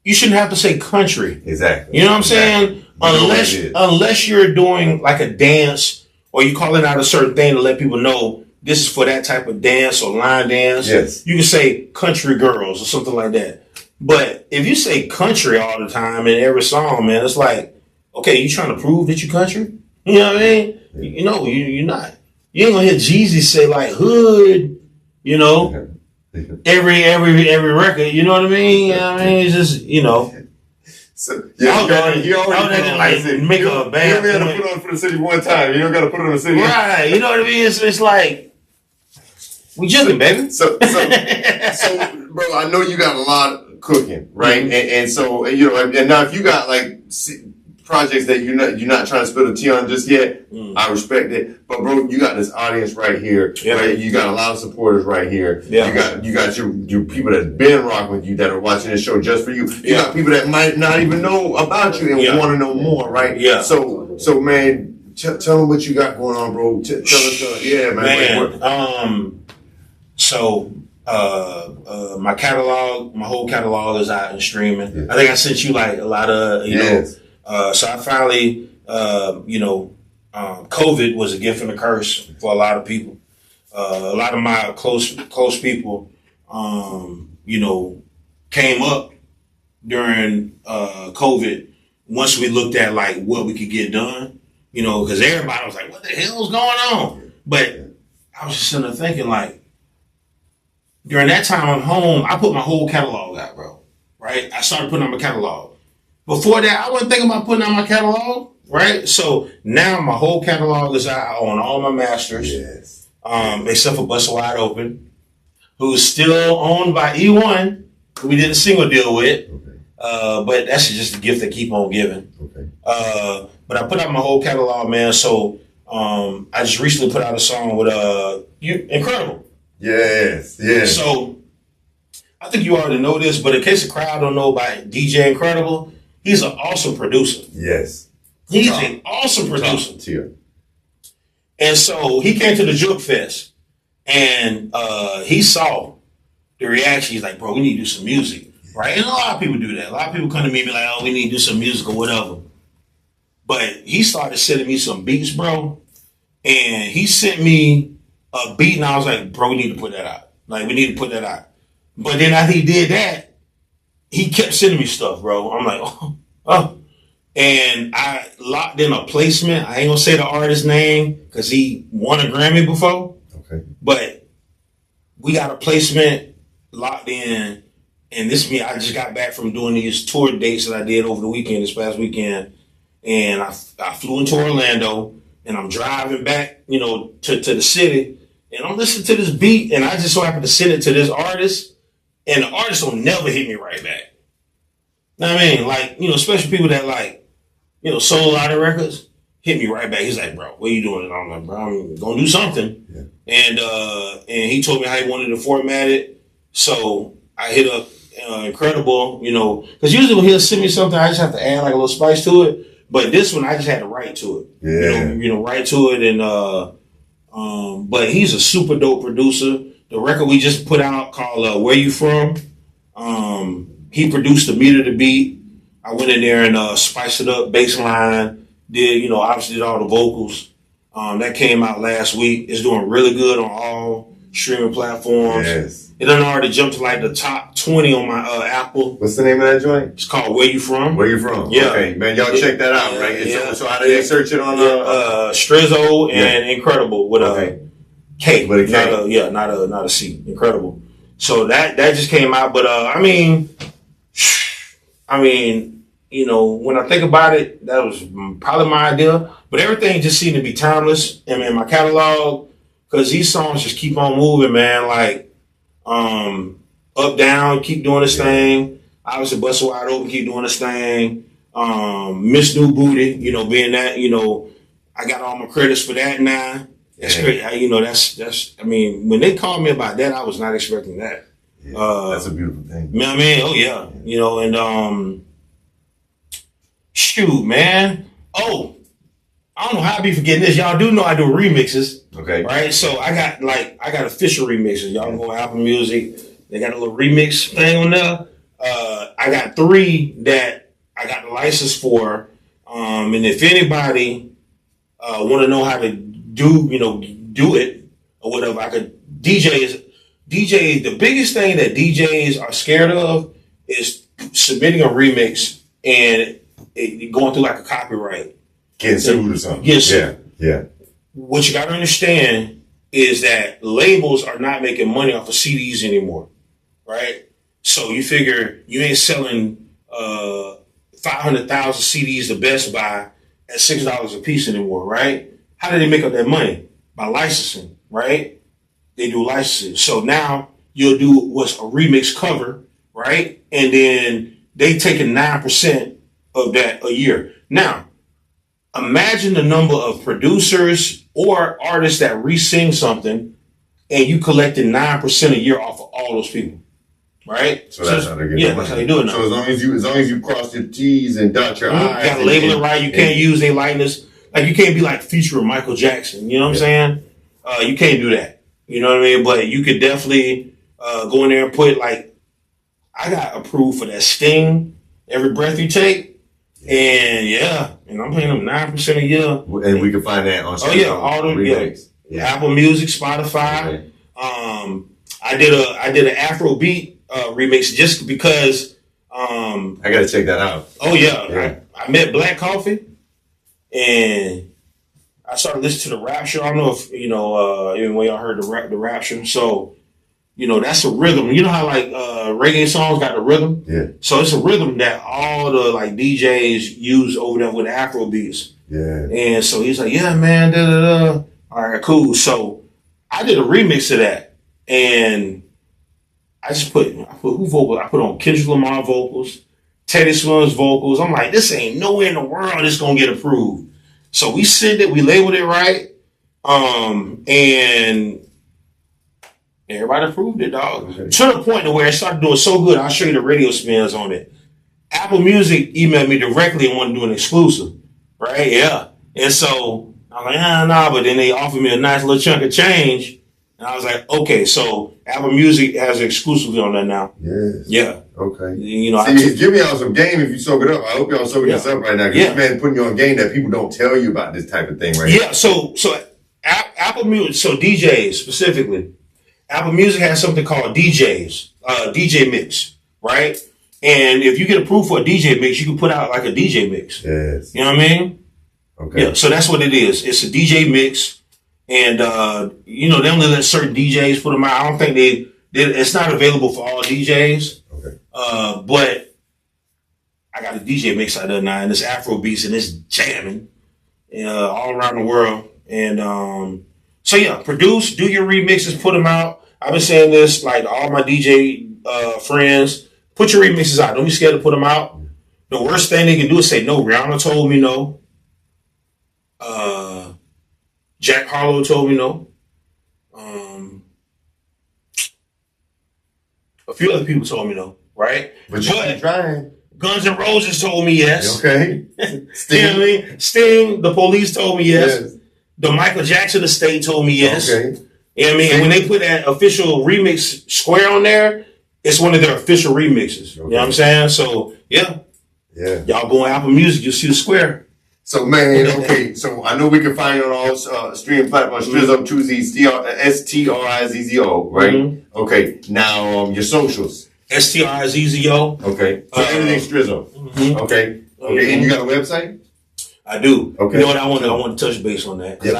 you shouldn't have to say country. Exactly. You know what I'm saying? Unless you're doing like a dance or you calling out a certain thing to let people know. This is for that type of dance or line dance. Yes. You can say country girls or something like that. But if you say country all the time in every song, man, it's like, okay, you trying to prove that you country? You know what I mean? You know, you're not. You ain't gonna hear Jeezy say like hood, you know, every record. You know what I mean? It's just, you know. So, yeah, you already like make a band. You only had to put on for the city one time. You don't got to put it on the city. Right. You know what I mean? It's like, we juggling, baby. So, bro, I know you got a lot of cooking, right? Mm-hmm. And so, you know, and now if you got like projects that you're not trying to spill the tea on just yet. I respect it, but bro, you got this audience right here. Yeah. Right? You got a lot of supporters right here. Yeah. You got your people that's been rocking with you that are watching this show just for you. You Yeah. got people that might not even know about you and Yeah. want to know more, right? Yeah. So man, tell them what you got going on, bro. Tell us, yeah, man. So my catalog, my whole catalog is out and streaming. Yeah. I think I sent you like a lot of, you know. So I finally, COVID was a gift and a curse for a lot of people. A lot of my close people, came up during COVID. Once we looked at like what we could get done, because everybody was like, "What the hell's going on?" But I was just sitting there thinking, like, during that time I'm home, I put my whole catalog out, bro. Right? I started putting out my catalog. Before that, I wasn't thinking about putting out my catalog, right? So now my whole catalog is out. I own all my masters, except for Busted Wide Open, who's still owned by E1, who we did a single deal with. But that's just a gift that keep on giving. But I put out my whole catalog, man. So I just recently put out a song with Incredible. Yes. So I think you already know this, but in case the crowd don't know about DJ Incredible, he's an awesome producer. Yes. He's an awesome producer. Too. And so he came to the Juke Fest and he saw the reaction. He's like, bro, we need to do some music. Right? And a lot of people do that. A lot of people come to me and be like, oh, we need to do some music or whatever. But he started sending me some beats, bro. And he sent me a beat and I was like, bro, we need to put that out. Like, we need to put that out. But then after he did that, he kept sending me stuff, bro. I'm like, oh. And I locked in a placement. I ain't gonna say the artist's name because he won a Grammy before. Okay. But we got a placement locked in. And this me, I just got back from doing these tour dates that I did over the weekend, this past weekend. And I flew into Orlando and I'm driving back, to the city. And I'm listening to this beat and I just so happened to send it to this artist. And the artist will never hit me right back. Know what I mean? Like, especially people that like, sold a lot of records, hit me right back. He's like, bro, what are you doing? And I'm like, bro, I'm going to do something. Yeah. And he told me how he wanted to format it. So I hit up Incredible, because usually when he'll send me something, I just have to add like a little spice to it. But this one, I just had to write to it. Yeah. Write to it. And, but he's a super dope producer. The record we just put out called Where You From, he produced the meter to beat. I went in there and spiced it up, bass line, obviously did all the vocals. That came out last week. It's doing really good on all streaming platforms. Yes. It done already jumped to like the top 20 on my Apple. What's the name of that joint? It's called Where You From. Where You From? Yeah. Okay, man, y'all check that out, right? Yeah. So how do they search it on Strizzo and Incredible with a K. With a K. Not a C. Incredible. So that just came out, but when I think about it, that was probably my idea. But everything just seemed to be timeless. And in my catalog, because these songs just keep on moving, man. Like, Up Down, keep doing this thing. Obviously, Busted Wide Open, keep doing this thing. Miss New Booty, being that, I got all my credits for that now. That's great. That's. When they called me about that, I was not expecting that. Yeah, that's a beautiful thing. Man, oh yeah, and shoot, man. Oh, I don't know how I be forgetting this. Y'all do know I do remixes. Okay. Right? So I got official remixes. Y'all can go Apple Music. They got a little remix thing on there. I got 3 that I got the license for. And if anybody want to know how to do it or whatever, I could DJ. The biggest thing that DJs are scared of is submitting a remix and it going through like a copyright. Getting sued or something. Yeah. What you got to understand is that labels are not making money off of CDs anymore, right? So you figure you ain't selling 500,000 CDs to Best Buy at $6 a piece anymore, right? How do they make up that money? By licensing, right? They do licensing. So now you'll do what's a remix cover, right? And then they taking 9% of that a year. Now, imagine the number of producers or artists that re-sing something, and you collected 9% a year off of all those people, right? So that's how they get yeah, their that's how money. they do it now. So as long as you cross your T's and dot your You I's, gotta label it right. You can't use their likeness. Like you can't be like featuring Michael Jackson. You know what I'm saying? You can't do that. You know what I mean? But you could definitely go in there and put like, I got approved for that Sting, Every Breath You Take, and I'm paying them 9% a year. and we can find that on. Oh yeah, all the remix. Apple Music, Spotify. Okay. I did an Afrobeat remix just because. I gotta check that out. Oh yeah, Yeah. I met Black Coffee, and I started listening to the Rapture. I don't know if even when y'all heard the Rapture. So that's a rhythm. You know how like reggae songs got the rhythm. Yeah. So it's a rhythm that all the like DJs use over there with Afro beats. Yeah. And so he's like, yeah, man, da da da. All right, cool. So I did a remix of that, and I put who vocals? I put on Kendrick Lamar vocals, Teddy Swims vocals. I'm like, this ain't nowhere in the world it's gonna get approved. So we sent it, we labeled it right, and everybody approved it, dog. Okay. To the point to where it started doing so good, I'll show you the radio spins on it. Apple Music emailed me directly and wanted to do an exclusive, right? Yeah. And so I'm like, nah, but then they offered me a nice little chunk of change. And I was like, okay, so Apple Music has exclusively on that now. Yes. Yeah. Okay. See, give y'all some game if you soak it up. I hope y'all soaking this up right now. Because Yeah. this man putting you on game that people don't tell you about this type of thing right yeah, so Apple Music, so DJs specifically, Apple Music has something called DJs, DJ mix, right? And if you get approved for a DJ mix, you can put out like a DJ mix. Yes. You know what I mean? Okay. Yeah, so that's what it is. It's a DJ mix. And, they only let certain DJs put them out. I don't think it's not available for all DJs. Okay. But I got a DJ mix out there now, and it's Afro beats, and it's jamming all around the world. And produce, do your remixes, put them out. I've been saying this, like all my DJ friends, put your remixes out. Don't be scared to put them out. The worst thing they can do is say no. Rihanna told me no. Jack Harlow told me no. A few other people told me no, right? But you keep trying. Guns N' Roses told me yes. Okay. You know what I mean? Sting, the Police told me yes. The Michael Jackson estate told me yes. Okay. You know what I mean? And when they put that official remix square on there, it's one of their official remixes. You know what I'm saying? So, yeah. Y'all go on Apple Music, you'll see the square. So, man, okay. So, I know we can find you on all streaming platforms. Strizzo, Strizzo, right? Mm-hmm. Okay. Now, your socials. Strizzo. Okay. So, everything's Strizzo. Mm-hmm. Okay. Okay. And you got a website? I do. Okay. You know what? I want to touch base on that. Because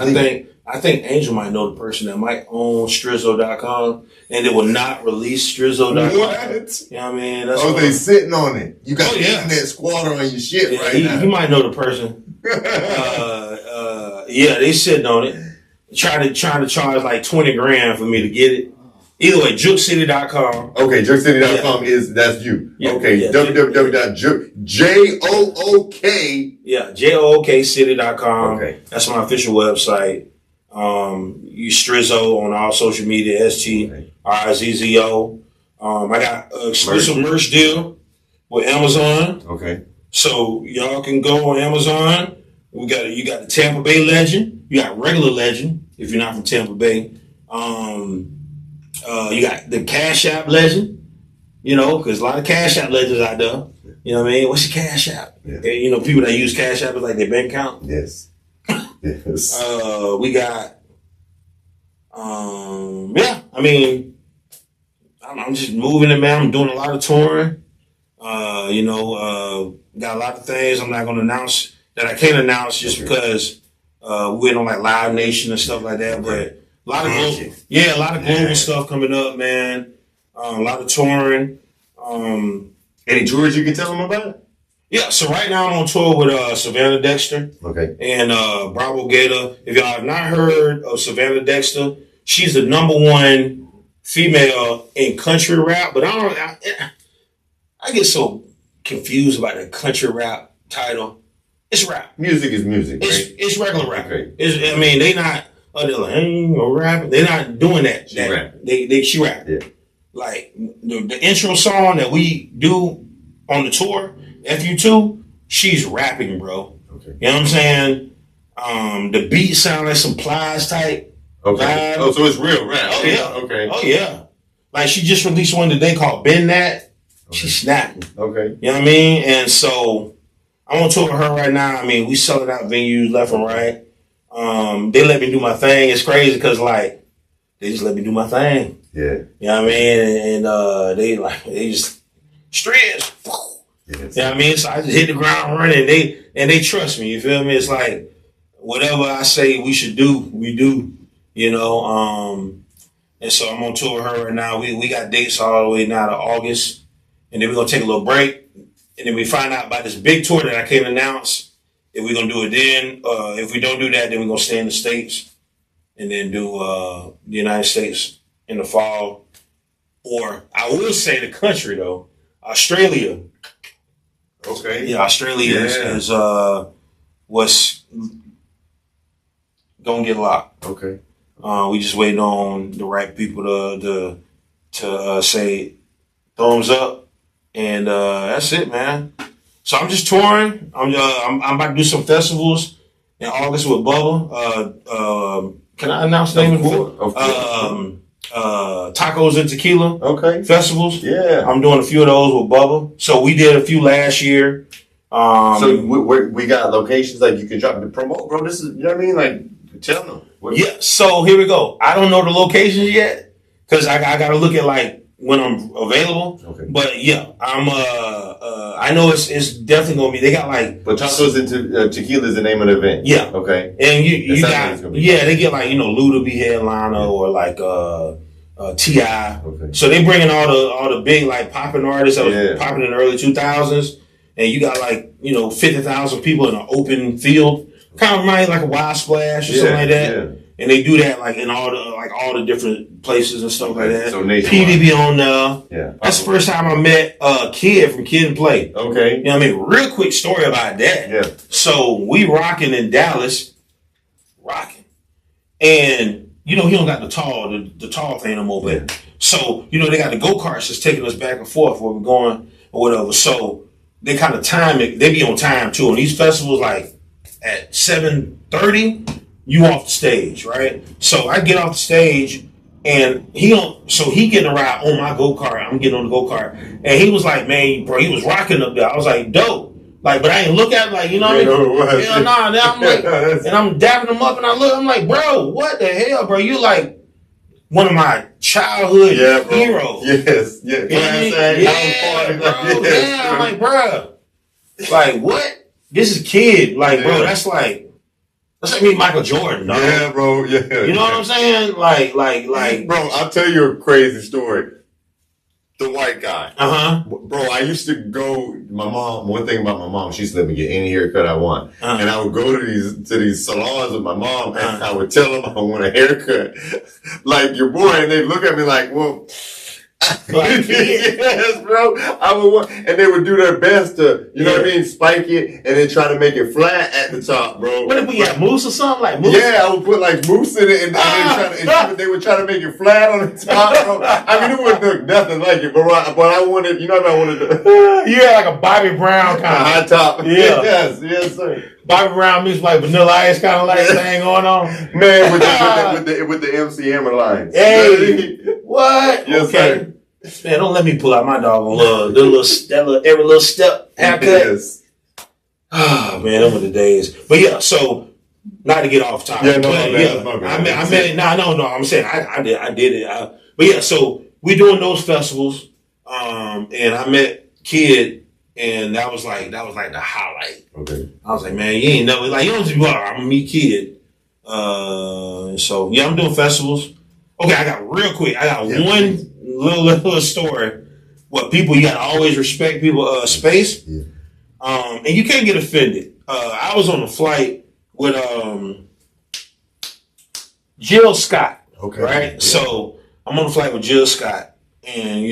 I think Angel might know the person that might own Strizzo.com, and they will not release Strizzo.com. What? You know what I mean? That's they sitting on it. You got yeah. internet squatter on your shit right now. He might know the person. They sitting on it. Trying to charge like $20,000 for me to get it. Either way, JookCity.com. Okay, JookCity.com that's you. Yeah. Okay, Yeah. www.jook. Yeah, JookCity.com. Okay. That's my official website. You Strizzo on all social media, STRIZZO. I got an exclusive merch deal with Amazon. Okay. So y'all can go on Amazon. You got the Tampa Bay Legend. You got regular Legend if you're not from Tampa Bay. You got the Cash App Legend. Because a lot of Cash App legends out there. You know what I mean? What's your Cash App? Yeah. People that use Cash App is like their bank account. Yes. Yes. We got, I'm just moving it, man. I'm doing a lot of touring. Got a lot of things I'm not going to announce that I can't announce just because we're on like Live Nation and stuff like that. But a lot of global stuff coming up, man. A lot of touring. Any tours you can tell them about? Yeah, so right now I'm on tour with Savannah Dexter. Okay. And Bravo Gator. If y'all have not heard of Savannah Dexter, she's the #1 female in country rap. But I get so confused about the country rap title. It's rap. Music is music, right? It's regular rap. Okay. I mean, they not. They're like, hey, no rap. They're not doing that. She rap. She rap. Yeah. Like the intro song that we do on the tour, FU2, she's rapping, bro. Okay. You know what I'm saying? The beat sound like some Plies type. Okay. vibe. Oh, so it's real rap. Oh yeah. Okay. Oh yeah. Like she just released one today called Bend That. She snapping. Okay. You know what I mean? And so I'm on tour with her right now. I mean, we selling out venues left and right. They let me do my thing. It's crazy because like they just let me do my thing. Yeah. You know what I mean? And they just stress. Yes. You know what I mean? So I just hit the ground running. They trust me. You feel me? It's like whatever I say we should do, we do. You know. And so I'm on tour with her right now. We got dates all the way now to August, and then we're gonna take a little break, and then we find out about this big tour that I can't announce if we're gonna do it then. If we don't do that, then we're gonna stay in the States and then do the United States in the fall. Or I will say the country though, Australia. Okay. Yeah, Australia is what's gonna get locked. Okay. We just waiting on the right people to say thumbs up, and that's it, man. So I'm just touring. I'm about to do some festivals in August with Bubba. Can I announce the name of it? Of course. Tacos and Tequila Okay. festivals. Yeah. I'm doing a few of those with Bubba. So we did a few last year. So we got locations like you can drop the promote, bro. This is, you know what I mean? Like, tell them. Yeah, so here we go. I don't know the locations yet because I got to look at like when I'm available. Okay. But yeah, I know it's definitely gonna be. They got like, But Tacos into Tequila is the name of the event. Yeah. Okay. and you It sounds like got it's gonna be they get like Luda be headliner or like Ti. Okay. So they bringing all the big like popping artists that Yeah. was popping in the early 2000s, and you got like 50,000 people in an open field. Kind of reminds like a Wild Splash or something like that. Yeah. And they do that like in all the different places and stuff like that. So nationwide. PDB on there. Yeah. That's the first time I met Kid from Kid and Play. Okay. You know what I mean? Real quick story about that. Yeah. So we rocking in Dallas, and he don't got the tall thing no more. But so they got the go-karts that's taking us back and forth where we're going or whatever. So they kind of time it. They be on time too. On these festivals, like at 7:30, you off the stage, right? So I get off the stage, and he getting a ride on my go-kart. I'm getting on the go-kart, and he was like, "Man, bro, he was rocking up there." I was like, "Dope." Like, but I ain't look at it like, you know what I mean? Hell nah. Then I'm like, and I'm dapping him up, and I look, I'm like, bro, what the hell, bro? You like one of my childhood heroes. Yes. Yeah. Bro. Yeah, I'm like, bro. Like, what? This is Kid. Like, bro, that's like me, Michael Jordan, dog. Yeah, bro. Yeah. You know what I'm saying? Like, bro, I'll tell you a crazy story. The white guy. Bro, I used to go, one thing about my mom, she used to let me get any haircut I want. And I would go to these salons with my mom, and I would tell them I want a haircut. Like your boy, and they'd look at me like, well, yes, bro. I would want, and they would do their best to, you know what I mean, spike it and then try to make it flat at the top, bro. What if we had mousse or something like mousse? Yeah, I would put like mousse in it, and they would try to make it flat on the top, bro. I mean, it wouldn't look nothing like it, but I wanted, what I wanted to. You had like a Bobby Brown kind of high top. Yeah. Yes, sir. Bobby Brown mixed like Vanilla Ice kind of like thing going on. Man, with the MC Hammer lines. Hey, what? Yes, okay. Sir. Man, don't let me pull out my dog on every little step haircut. Yes. Oh man, them were the days. But yeah, so not to get off topic. Yeah, no, but, man, I meant it. No. I'm saying I did it. But yeah, so we doing those festivals, and I met Kid, and that was like the highlight. Okay. I was like, man, you ain't never like you don't just be like, I'm gonna meet Kid. So yeah, I'm doing festivals. Okay, I got one little story. What people you gotta always respect people space. Yeah. And you can't get offended. I was on a flight with Jill Scott. Okay. Right? Yeah. So I'm on a flight with Jill Scott, and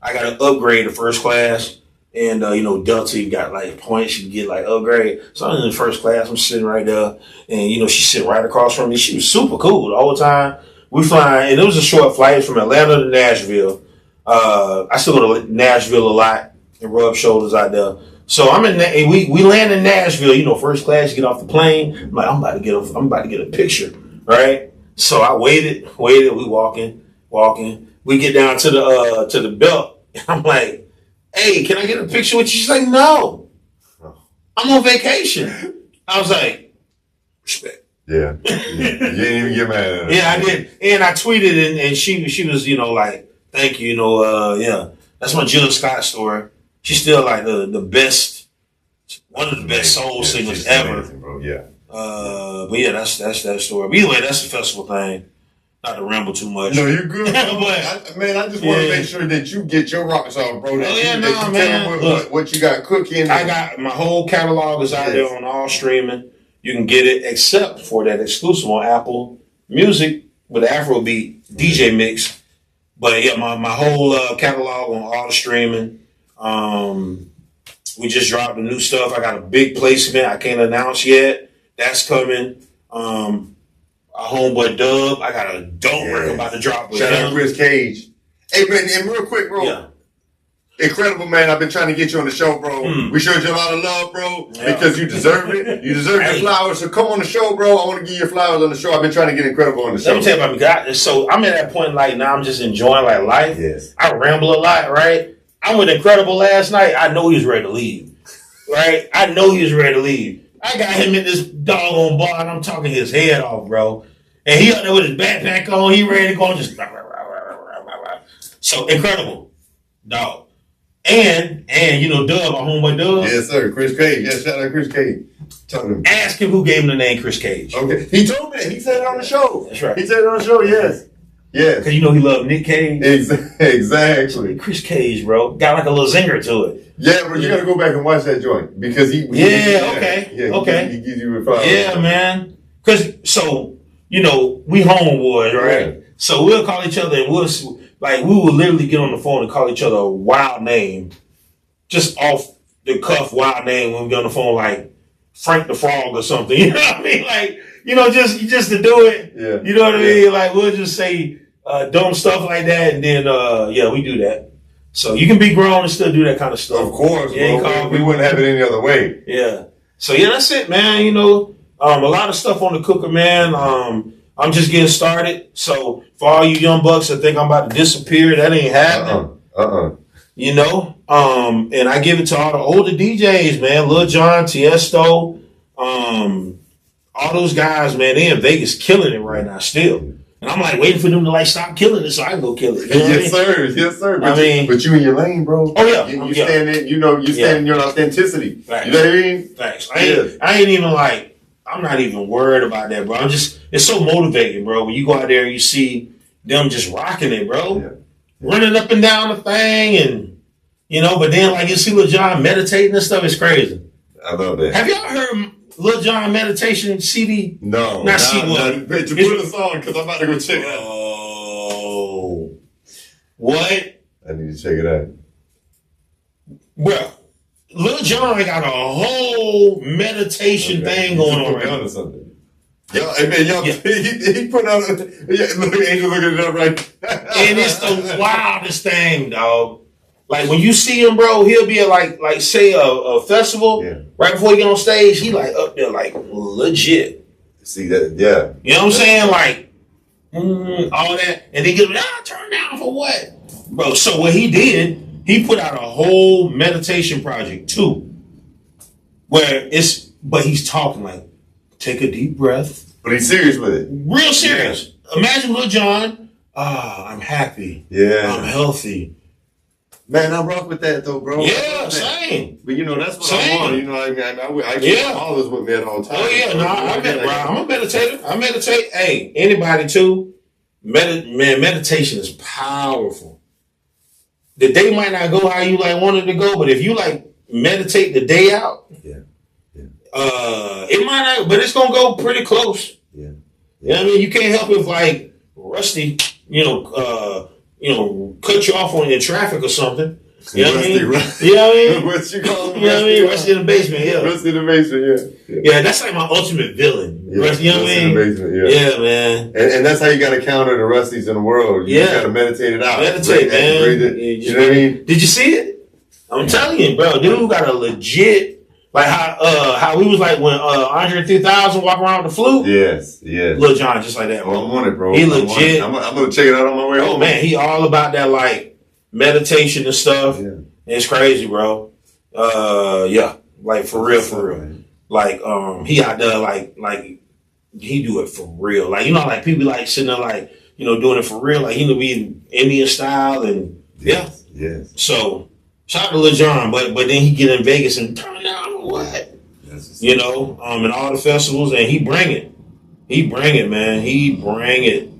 I gotta upgrade to first class. And, Delta, you got like points, you can get like upgrade. So I'm in the first class, I'm sitting right there. And, she's sitting right across from me. She was super cool the whole time. We flying, and it was a short flight from Atlanta to Nashville. I still go to Nashville a lot and rub shoulders out there. So I'm in, we land in Nashville, first class, you get off the plane. I'm like, I'm about to get a picture, right? So I waited, we walking. We get down to the belt. And I'm like, hey, can I get a picture with you? She's like, no, I'm on vacation. I was like, respect. Yeah. You didn't even get mad at her. Yeah, I did. And I tweeted and she was, like, thank you, yeah. That's my Jill Scott story. She's still like the best, one of the best soul singers ever. Amazing, bro. Yeah. But yeah, that's that story. But anyway, that's the festival thing. Not to ramble too much. No, you're good. But, I just want to make sure that you get your rocks off, bro. That you man. Tell them what you got cooking. I got my whole catalog is out there on all streaming. You can get it except for that exclusive on Apple Music with the Afrobeat DJ mix. But yeah, my whole catalog on all the streaming. We just dropped the new stuff. I got a big placement I can't announce yet. That's coming. Our homeboy Dub, I got a dope record about to drop with Shout out him. Chris Cage. Hey man, and real quick, bro. Yeah. Incredible, man. I've been trying to get you on the show, bro. We showed you a lot of love, bro, because you deserve it. You deserve your flowers. So come on the show, bro. I want to give you flowers on the show. I've been trying to get Incredible on the show. Let me tell you about me. God, so I'm at that point like now I'm just enjoying like life. Yes. I ramble a lot, right? I'm with Incredible last night. I know he was ready to leave. Right? I know he was ready to leave. I got him in this doggone bar and I'm talking his head off, bro. And he out there with his backpack on. He ready to go and just... So Incredible. Dog. And Dub, our homeboy Dub. Yes, sir. Chris Cage. Yes, shout out Chris Cage. Tell him. Ask him who gave him the name Chris Cage. Okay. He told me that. He said it on the show. That's right. He said it on the show, yes. Yes. Because he loved Nick Cage. Exactly. Chris Cage, bro. Got like a little zinger to it. Yeah, but you got to go back and watch that joint because he okay. He gives you a flowers. Yeah, man. Because, we homeboys, right? Yeah. So we'll call each other and we will literally get on the phone and call each other a wild name. Just off the cuff wild name when we get on the phone, like Frank the Frog or something. You know what I mean? Like, just to do it. Yeah. You know what I mean? Like, we'll just say dumb stuff like that. And then, we do that. So you can be grown and still do that kind of stuff. Of course, Yeah, bro. We wouldn't have it any other way. Yeah. So yeah, that's it, man. A lot of stuff on the cooker, man. I'm just getting started. So for all you young bucks that think I'm about to disappear, that ain't happening. And I give it to all the older DJs, man. Lil Jon, Tiesto, all those guys, man. They in Vegas killing it right now still. And I'm like waiting for them to like stop killing it so I can go kill it. You know Yes, sir. Yes, sir. But but you in your lane, bro. Oh yeah. You stand in. You stand in your authenticity. Facts. You know what I mean? Thanks. I ain't even like. I'm not even worried about that, bro. It's so motivating, bro. When you go out there and you see them just rocking it, bro, running up and down the thing, and but then like you see Lil Jon meditating and stuff. It's crazy. I love that. Have y'all heard Lil Jon meditation CD? No, not CD. Put us on because I'm about to go check it out. Oh, what? I need to check it out. Well, Lil Jon got a whole meditation thing going on right now. Something. Y'all, he put out look, Angel looking it up right. And it's the wildest thing, dog. Like when you see him, bro, he'll be at like say a festival. Yeah. Right before he get on stage, he like up there like legit. See that? Yeah. You know what I'm saying? Like all that, and then get turn down for what, bro? So what he did, he put out a whole meditation project too, but he's talking like, take a deep breath. But he's serious with it. Real serious. Yeah. Imagine Lil Jon. I'm happy. Yeah. I'm healthy. Man, I rock with that though, bro. Yeah, same. But that's what Same. I want. You know what I mean? I keep all this with me at all times. Oh yeah, no, I'm a meditator. I meditate. Hey, anybody too. Meditation is powerful. The day might not go how you like wanted to go, but if you like meditate the day out, it might not, but it's gonna go pretty close. Yeah. You know what I mean? You can't help if like Rusty, cut you off on your traffic or something. You know what I mean? Rusty. You know what I mean? What you call him? You know what I mean? Rusty in the basement, yeah. Rusty in the basement, yeah. Yeah, that's like my ultimate villain. Yeah, Rusty, you know what I Rusty in mean? the basement, yeah. Yeah, man. And that's how you gotta counter the Rusties in the world. You Yeah. gotta meditate it out. Meditate, man. Breathe it. Yeah, You know what I mean? Did you see it? I'm telling you, bro. Dude got a legit, like how he was like when Andre 3000 walk around with the flute. Yes, yes. Lil Jon, just like that, Oh, bro. I'm on it, bro. He I'm on it. legit. I'm gonna check it out on my way home. Oh man, he all about that like meditation and stuff. Yeah. It's crazy, bro. Yeah, like for real, Like he out there like he do it for real. Like you know, like people like sitting there like doing it for real. Like he would be Indian style and yeah. Yes. So shout out to Lil Jon, but then he get in Vegas and turn down what in all the festivals and he bring it. He bring it, man. He bring it.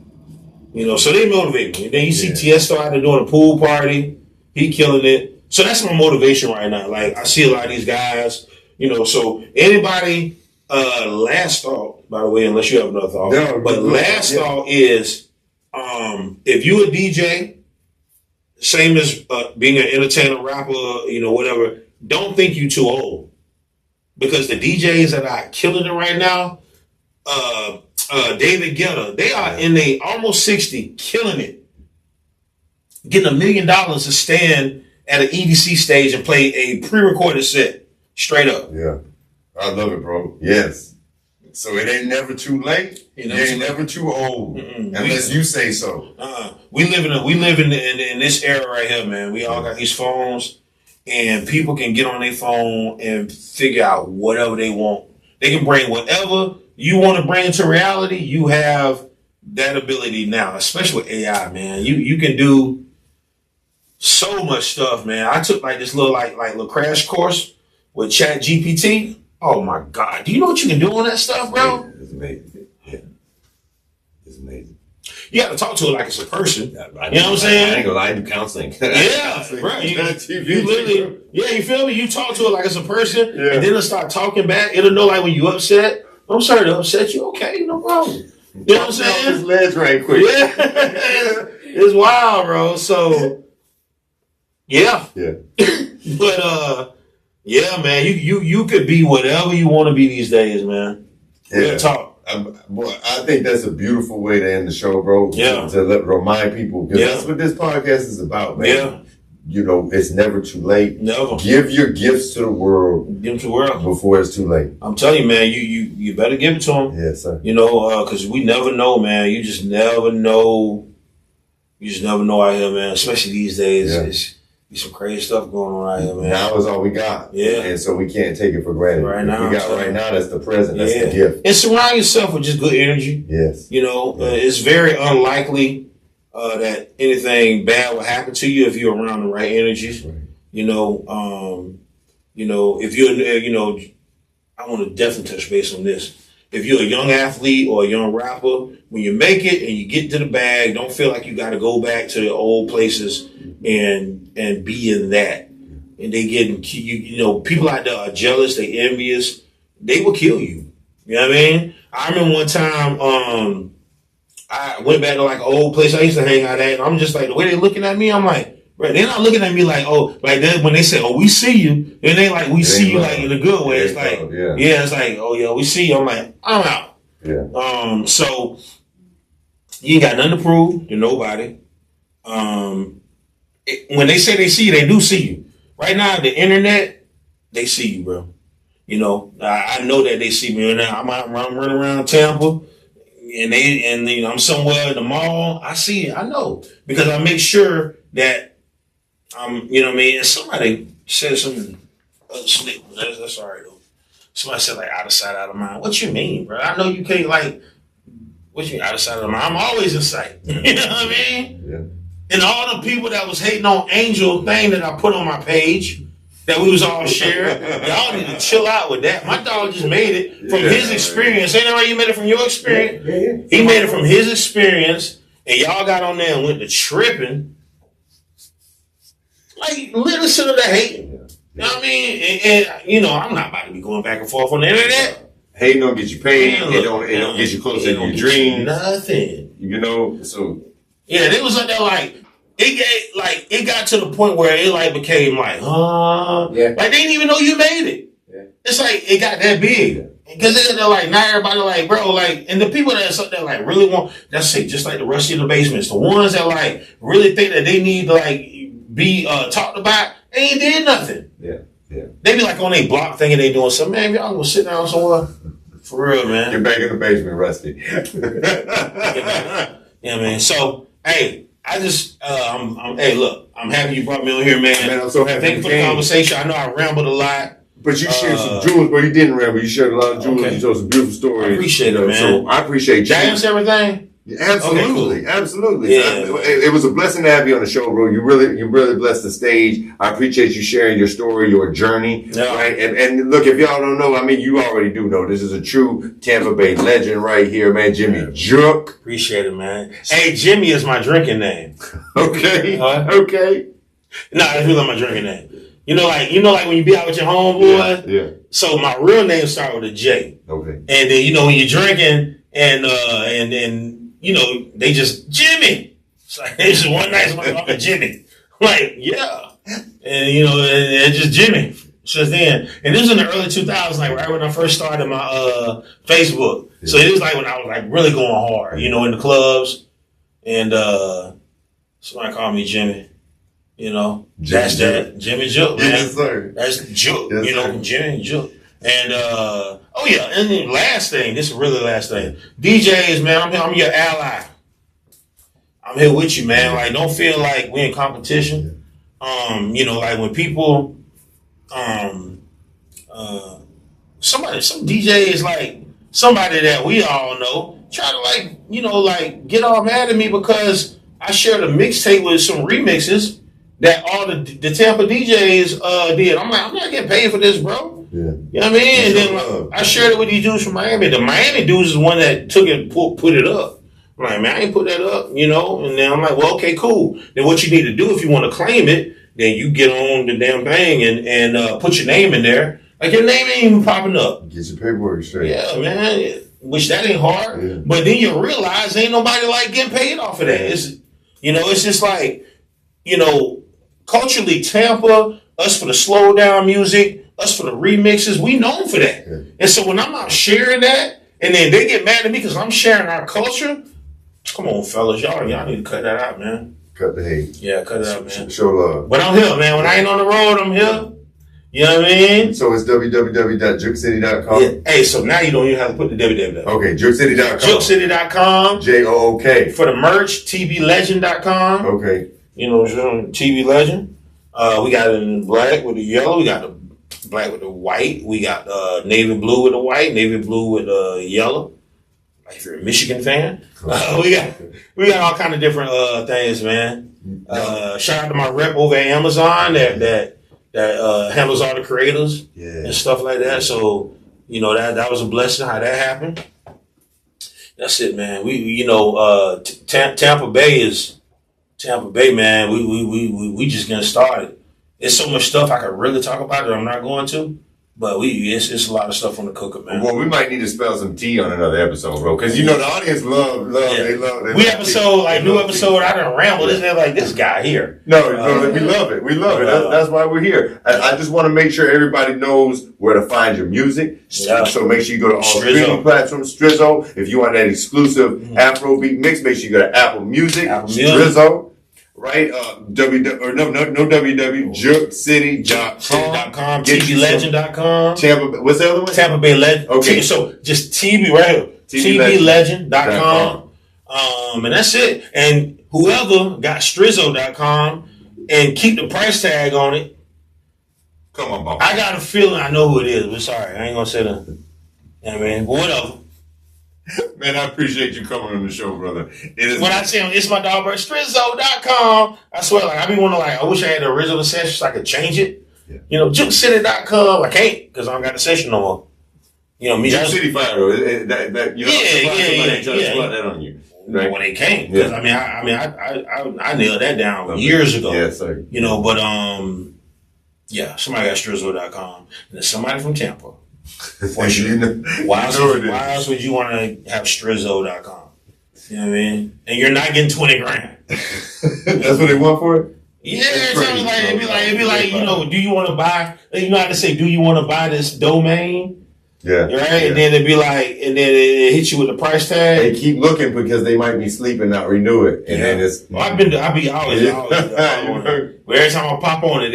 So they motivate me. And then you see Tiesto out there doing a pool party. He killing it. So that's my motivation right now. Like I see a lot of these guys, so anybody, last thought, by the way, unless you have another thought. No, but last thought is if you a DJ, same as being an entertainer, rapper, whatever, don't think you too old. Because the DJs that are killing it right now, David Guetta, they are in their almost 60, killing it. Getting $1 million to stand at an EDC stage and play a pre-recorded set. Straight up. Yeah. I love it, bro. Yes. So it ain't never too late. It ain't never too old. Unless you say so. We live in this era right here, man. We all got these phones and people can get on their phone and figure out whatever they want. They can bring whatever you want to bring to reality. You have that ability now, especially with AI, man. You can do so much stuff, man. I took like this little little crash course with Chat GPT. Oh my God. Do you know what you can do on that stuff, bro? It's amazing. Yeah. It's amazing. You got to talk to it like it's a person. You know what I'm I saying? ain't gonna lie, I do counseling. Yeah, right. You literally, you feel me? You talk to it like it's a person, and then it'll start talking back. It'll know like when you upset. I'm sorry to upset you. Okay, no problem. You know what I'm saying? His legs right quick. Yeah, it's wild, bro. So, yeah. But yeah, man, you could be whatever you want to be these days, man. Real talk. Boy, I think that's a beautiful way to end the show, bro. Yeah. To remind people, because that's what this podcast is about, man. Yeah. It's never too late. Never. Give your gifts to the world. Give them to the world Before it's too late. I'm telling you, man, you better give it to them. Yes, sir. Because we never know, man. You just never know. You just never know out here, man. Especially these days. Yeah. There's some crazy stuff going on out here, man. Now is all we got. Yeah. And so we can't take it for granted. Right If now, we got right now, that's the present. That's the gift. And surround yourself with just good energy. Yes. It's very unlikely that anything bad will happen to you if you're around the right energies. Right. If you're, I want to definitely touch base on this. If you're a young athlete or a young rapper, when you make it and you get to the bag, don't feel like you got to go back to the old places and be in that. And they getting people out there are jealous, they envious, they will kill you. You know what I mean? I remember one time, I went back to like an old place I used to hang out at, and I'm just like, the way they're looking at me, I'm like, bro, they're not looking at me like, oh, like that when they say, oh, we see you, and they like, we see you like in a good way. It's like, it's like, oh yeah, we see you. I'm like, I'm out. Yeah. So you ain't got nothing to prove to nobody. When they say they see you, they do see you. Right now, the internet, they see you, bro. I know that they see me. And I'm running around Tampa, and I'm somewhere in the mall. I see it. I know because I make sure that and somebody said something slick. That's all right though. Somebody said like out of sight, out of mind. What you mean, bro? I know you can't like. What you mean out of sight, out of mind? I'm always in sight. You know what I mean? Yeah. And all the people that was hating on Angel thing that I put on my page, that we was all sharing, y'all need to chill out with that. My dog just made it from his experience. Ain't that right? You made it from your experience? Yeah. He made it from his experience, and y'all got on there and went to tripping. Like, listen to the hating. You know what I mean? And I'm not about to be going back and forth on the internet. Hating don't get you paid. It don't get you closer to your dreams. Nothing. So... Yeah, they was up there like, it got to the point where it like became like, Yeah. like they didn't even know you made it. Yeah. It's like it got that big. Because they're like, not everybody like, bro, like, and the people that like really want, that's it, just like the Rusty in the Basements, the ones that like really think that they need to like be talked about, they ain't did nothing. Yeah. Yeah. They be like on their block thinking they doing something. Man, y'all gonna sit down somewhere. For real, man. Get back in the basement, Rusty. Yeah, man. So, hey, I just, hey, look, I'm happy you brought me on here, man. Man, I'm so happy Thank you you for the came. conversation. I know I rambled a lot. But you shared some jewels, bro. You didn't ramble. You shared a lot of jewels. Okay. You told some beautiful stories. I appreciate it, man. So I appreciate you. Did I answer everything? Absolutely, Okay, cool. absolutely. Yeah. It was a blessing to have you on the show, bro. You really blessed the stage. I appreciate you sharing your story, your journey, Yeah. right? And look, if y'all don't know, I mean, you already do know. This is a true Tampa Bay legend right here, man. Jimmy Jook. Appreciate it, man. Hey, Jimmy is my drinking name. Okay, Huh? okay. No, that's really my drinking name. You know, like when you be out with your homeboy. Yeah. So my real name start with a J, Okay. and then you know when you're drinking, and you know they just Jimmy. It's like it's just one nice motherfucker Jimmy. Like yeah, and you know and it's just Jimmy. Since then, and this was in the early 2000s, like right when I first started my Facebook. So it was like when I was like really going hard, you know, in the clubs, and somebody called me Jimmy. You know, Jimmy that's that Jimmy Jook, man. Yes, sir. That's Jook, Yes, you know, sir. Jimmy Jook. And oh yeah, and the last thing, this is really the last thing. DJs, man, I'm your ally. I'm here with you, man. Like, don't feel like we're in competition. You know, like when people, some DJ is like somebody that we all know try to like, you know, like get all mad at me because I shared a mixtape with some remixes that all the Tampa DJs did. I'm like, I'm not getting paid for this, bro. Yeah. You know what I mean? And then I shared it with these dudes from Miami. The Miami dudes is the one that took it, put it up. I'm like, man, I ain't put that up, you know? And then I'm like, well, okay, cool. Then what you need to do if you want to claim it, then you get on the damn thing and put your name in there. Like, your name ain't even popping up. Get your paperwork straight. Yeah, man. Which that ain't hard. Yeah. But then you realize ain't nobody like getting paid off of that. It's, you know, it's just like, you know, culturally Tampa, us for the slow down music, us for the remixes, we known for that. Yeah. And so when I'm out sharing that, and then they get mad at me because I'm sharing our culture, come on, fellas, y'all need to cut that out, man. Cut the hate. Yeah, cut it out, man. Show love. But I'm here, man. When I ain't on the road, I'm here. You know what I mean? So it's www.jookcity.com. Yeah. Hey, so now you don't even have to put the www. Okay, jookcity.com. JookCity.com. JOOK. For the merch, TBLegend.com. Okay. You know, TV Legend. We got it in black with the yellow. We got the black with the white. We got navy blue with the white, navy blue with the yellow. Like if you're a Michigan fan, we got all kind of different things, man. Shout out to my rep over at Amazon that handles all the creators and stuff like that. So you know that was a blessing how that happened. That's it, man. Tampa Bay, man. We just getting started. There's so much stuff I could really talk about that I'm not going to, but it's a lot of stuff on the cooker, man. Well, we might need to spell some tea on another episode, bro, because you know the audience love. Yeah. They love. New episode. I done ramble. They're like this guy here. No, we love it. We love it. That's why we're here. I just want to make sure everybody knows where to find your music. Yeah. So make sure you go to all Strizzo. streaming platforms. Strizzo. If you want that exclusive Afrobeat mix, make sure you go to Apple Music. Strizzo. Right? www. JookCity.com. TBLegend.com. Tampa. What's the other one? Tampa Bay Legend. Okay. So just TB right here. TBLegend.com. And that's it. And whoever got Strizzo.com and keep the price tag on it. Come on, Bob. I got a feeling I know who it is, but sorry, I ain't gonna say that. You know what I mean? But whatever. Man, I appreciate you coming on the show, brother. It is. When I tell him it's my dog, bro, Strizzo.com, I swear, like, I be wanting to, like, I wish I had the original session so I could change it. Yeah. You know, JookCity.com, I can't because I don't got the session no more. You know, me. Juke City Fire, though. That you know, somebody ain't trying to yeah. spot that on you. Right. When they came, because I nailed that down years ago. Yeah, sir. You know, but yeah, somebody got Strizzo.com, and there's somebody from Tampa. Why else would you want to have Strizzo.com? You know what I mean? And you're not getting 20 grand. That's what they want for it? Yeah, That's so crazy, like, it'd be bro. like, do you want to buy? You know how to say, do you want to buy this domain? Yeah. Right, yeah. and then it'd be like, and then it hit you with the price tag. They keep looking because they might be sleeping, not renew it, and then it's. Well, I be always on it. Every time I pop on it,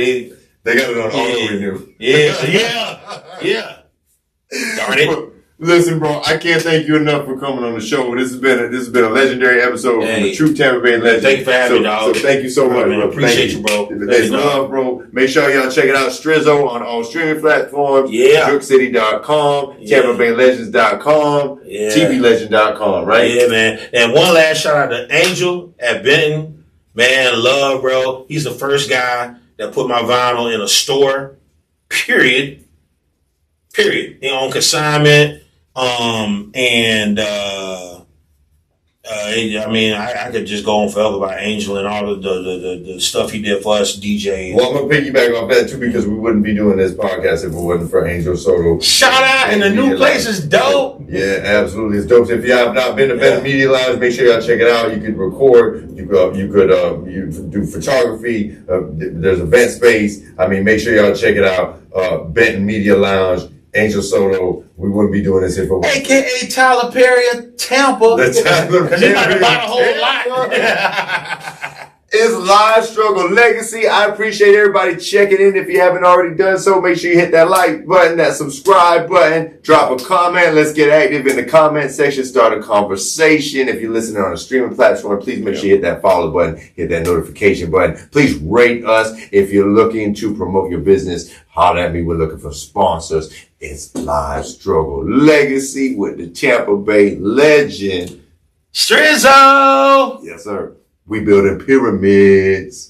they got it on auto renew. Yeah. Darn it. Listen, bro, I can't thank you enough for coming on the show. This has been a legendary episode from the true Tampa Bay legend. Thank you for having me, dog. So thank you so much, bro. Appreciate you, bro. It's love, bro. Make sure y'all check it out. Strizzo on all streaming platforms. Yeah. JokeCity.com, Yeah. TampaBayLegends.com, Yeah. TVLegend.com, right? Yeah, man. And one last shout out to Angel at Benton. Man, love, bro. He's the first guy that put my vinyl in a store. Period. On consignment. I could just go on forever about Angel and all the stuff he did for us DJs. Well, I'm going to piggyback off that, too, because we wouldn't be doing this podcast if it wasn't for Angel Soto. Shout out, and the new place is dope. Yeah, absolutely. It's dope. So if you have not been to Benton Media Lounge, make sure y'all check it out. You could record. You could do photography. There's event space. I mean, make sure y'all check it out. Benton Media Lounge. Angel Soto, we wouldn't be doing this if it wasn't. AKA Tyler Perry of Tampa. The Tyler Because he might have bought a whole Perry. lot. It's Live Struggle Legacy. I appreciate everybody checking in. If you haven't already done so, make sure you hit that like button, that subscribe button, drop a comment. Let's get active in the comment section, start a conversation. If you're listening on a streaming platform, please make sure you hit that follow button, hit that notification button. Please rate us. If you're looking to promote your business, holler at me. We're looking for sponsors. It's Live Struggle Legacy with the Tampa Bay legend, Strizzo! Yes, sir. We building pyramids.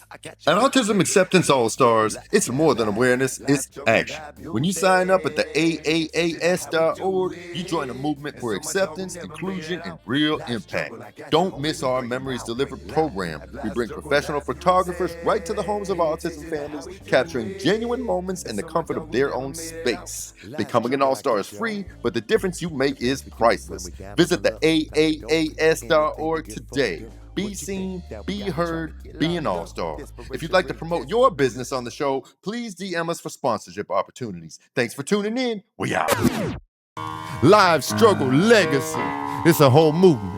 At Autism Acceptance All-Stars, it's more than awareness, it's action. When you sign up at the AAAS.org, you join a movement for acceptance, inclusion, and real impact. Don't miss our Memories Delivered program. We bring professional photographers right to the homes of autism families, capturing genuine moments in the comfort of their own space. Becoming an All-Star is free, but the difference you make is priceless. Visit the AAAS.org today. Be seen, be heard, be an all-star. If you'd like to promote your business on the show, please DM us for sponsorship opportunities. Thanks for tuning in. We out. Live Struggle Legacy. It's a whole movement.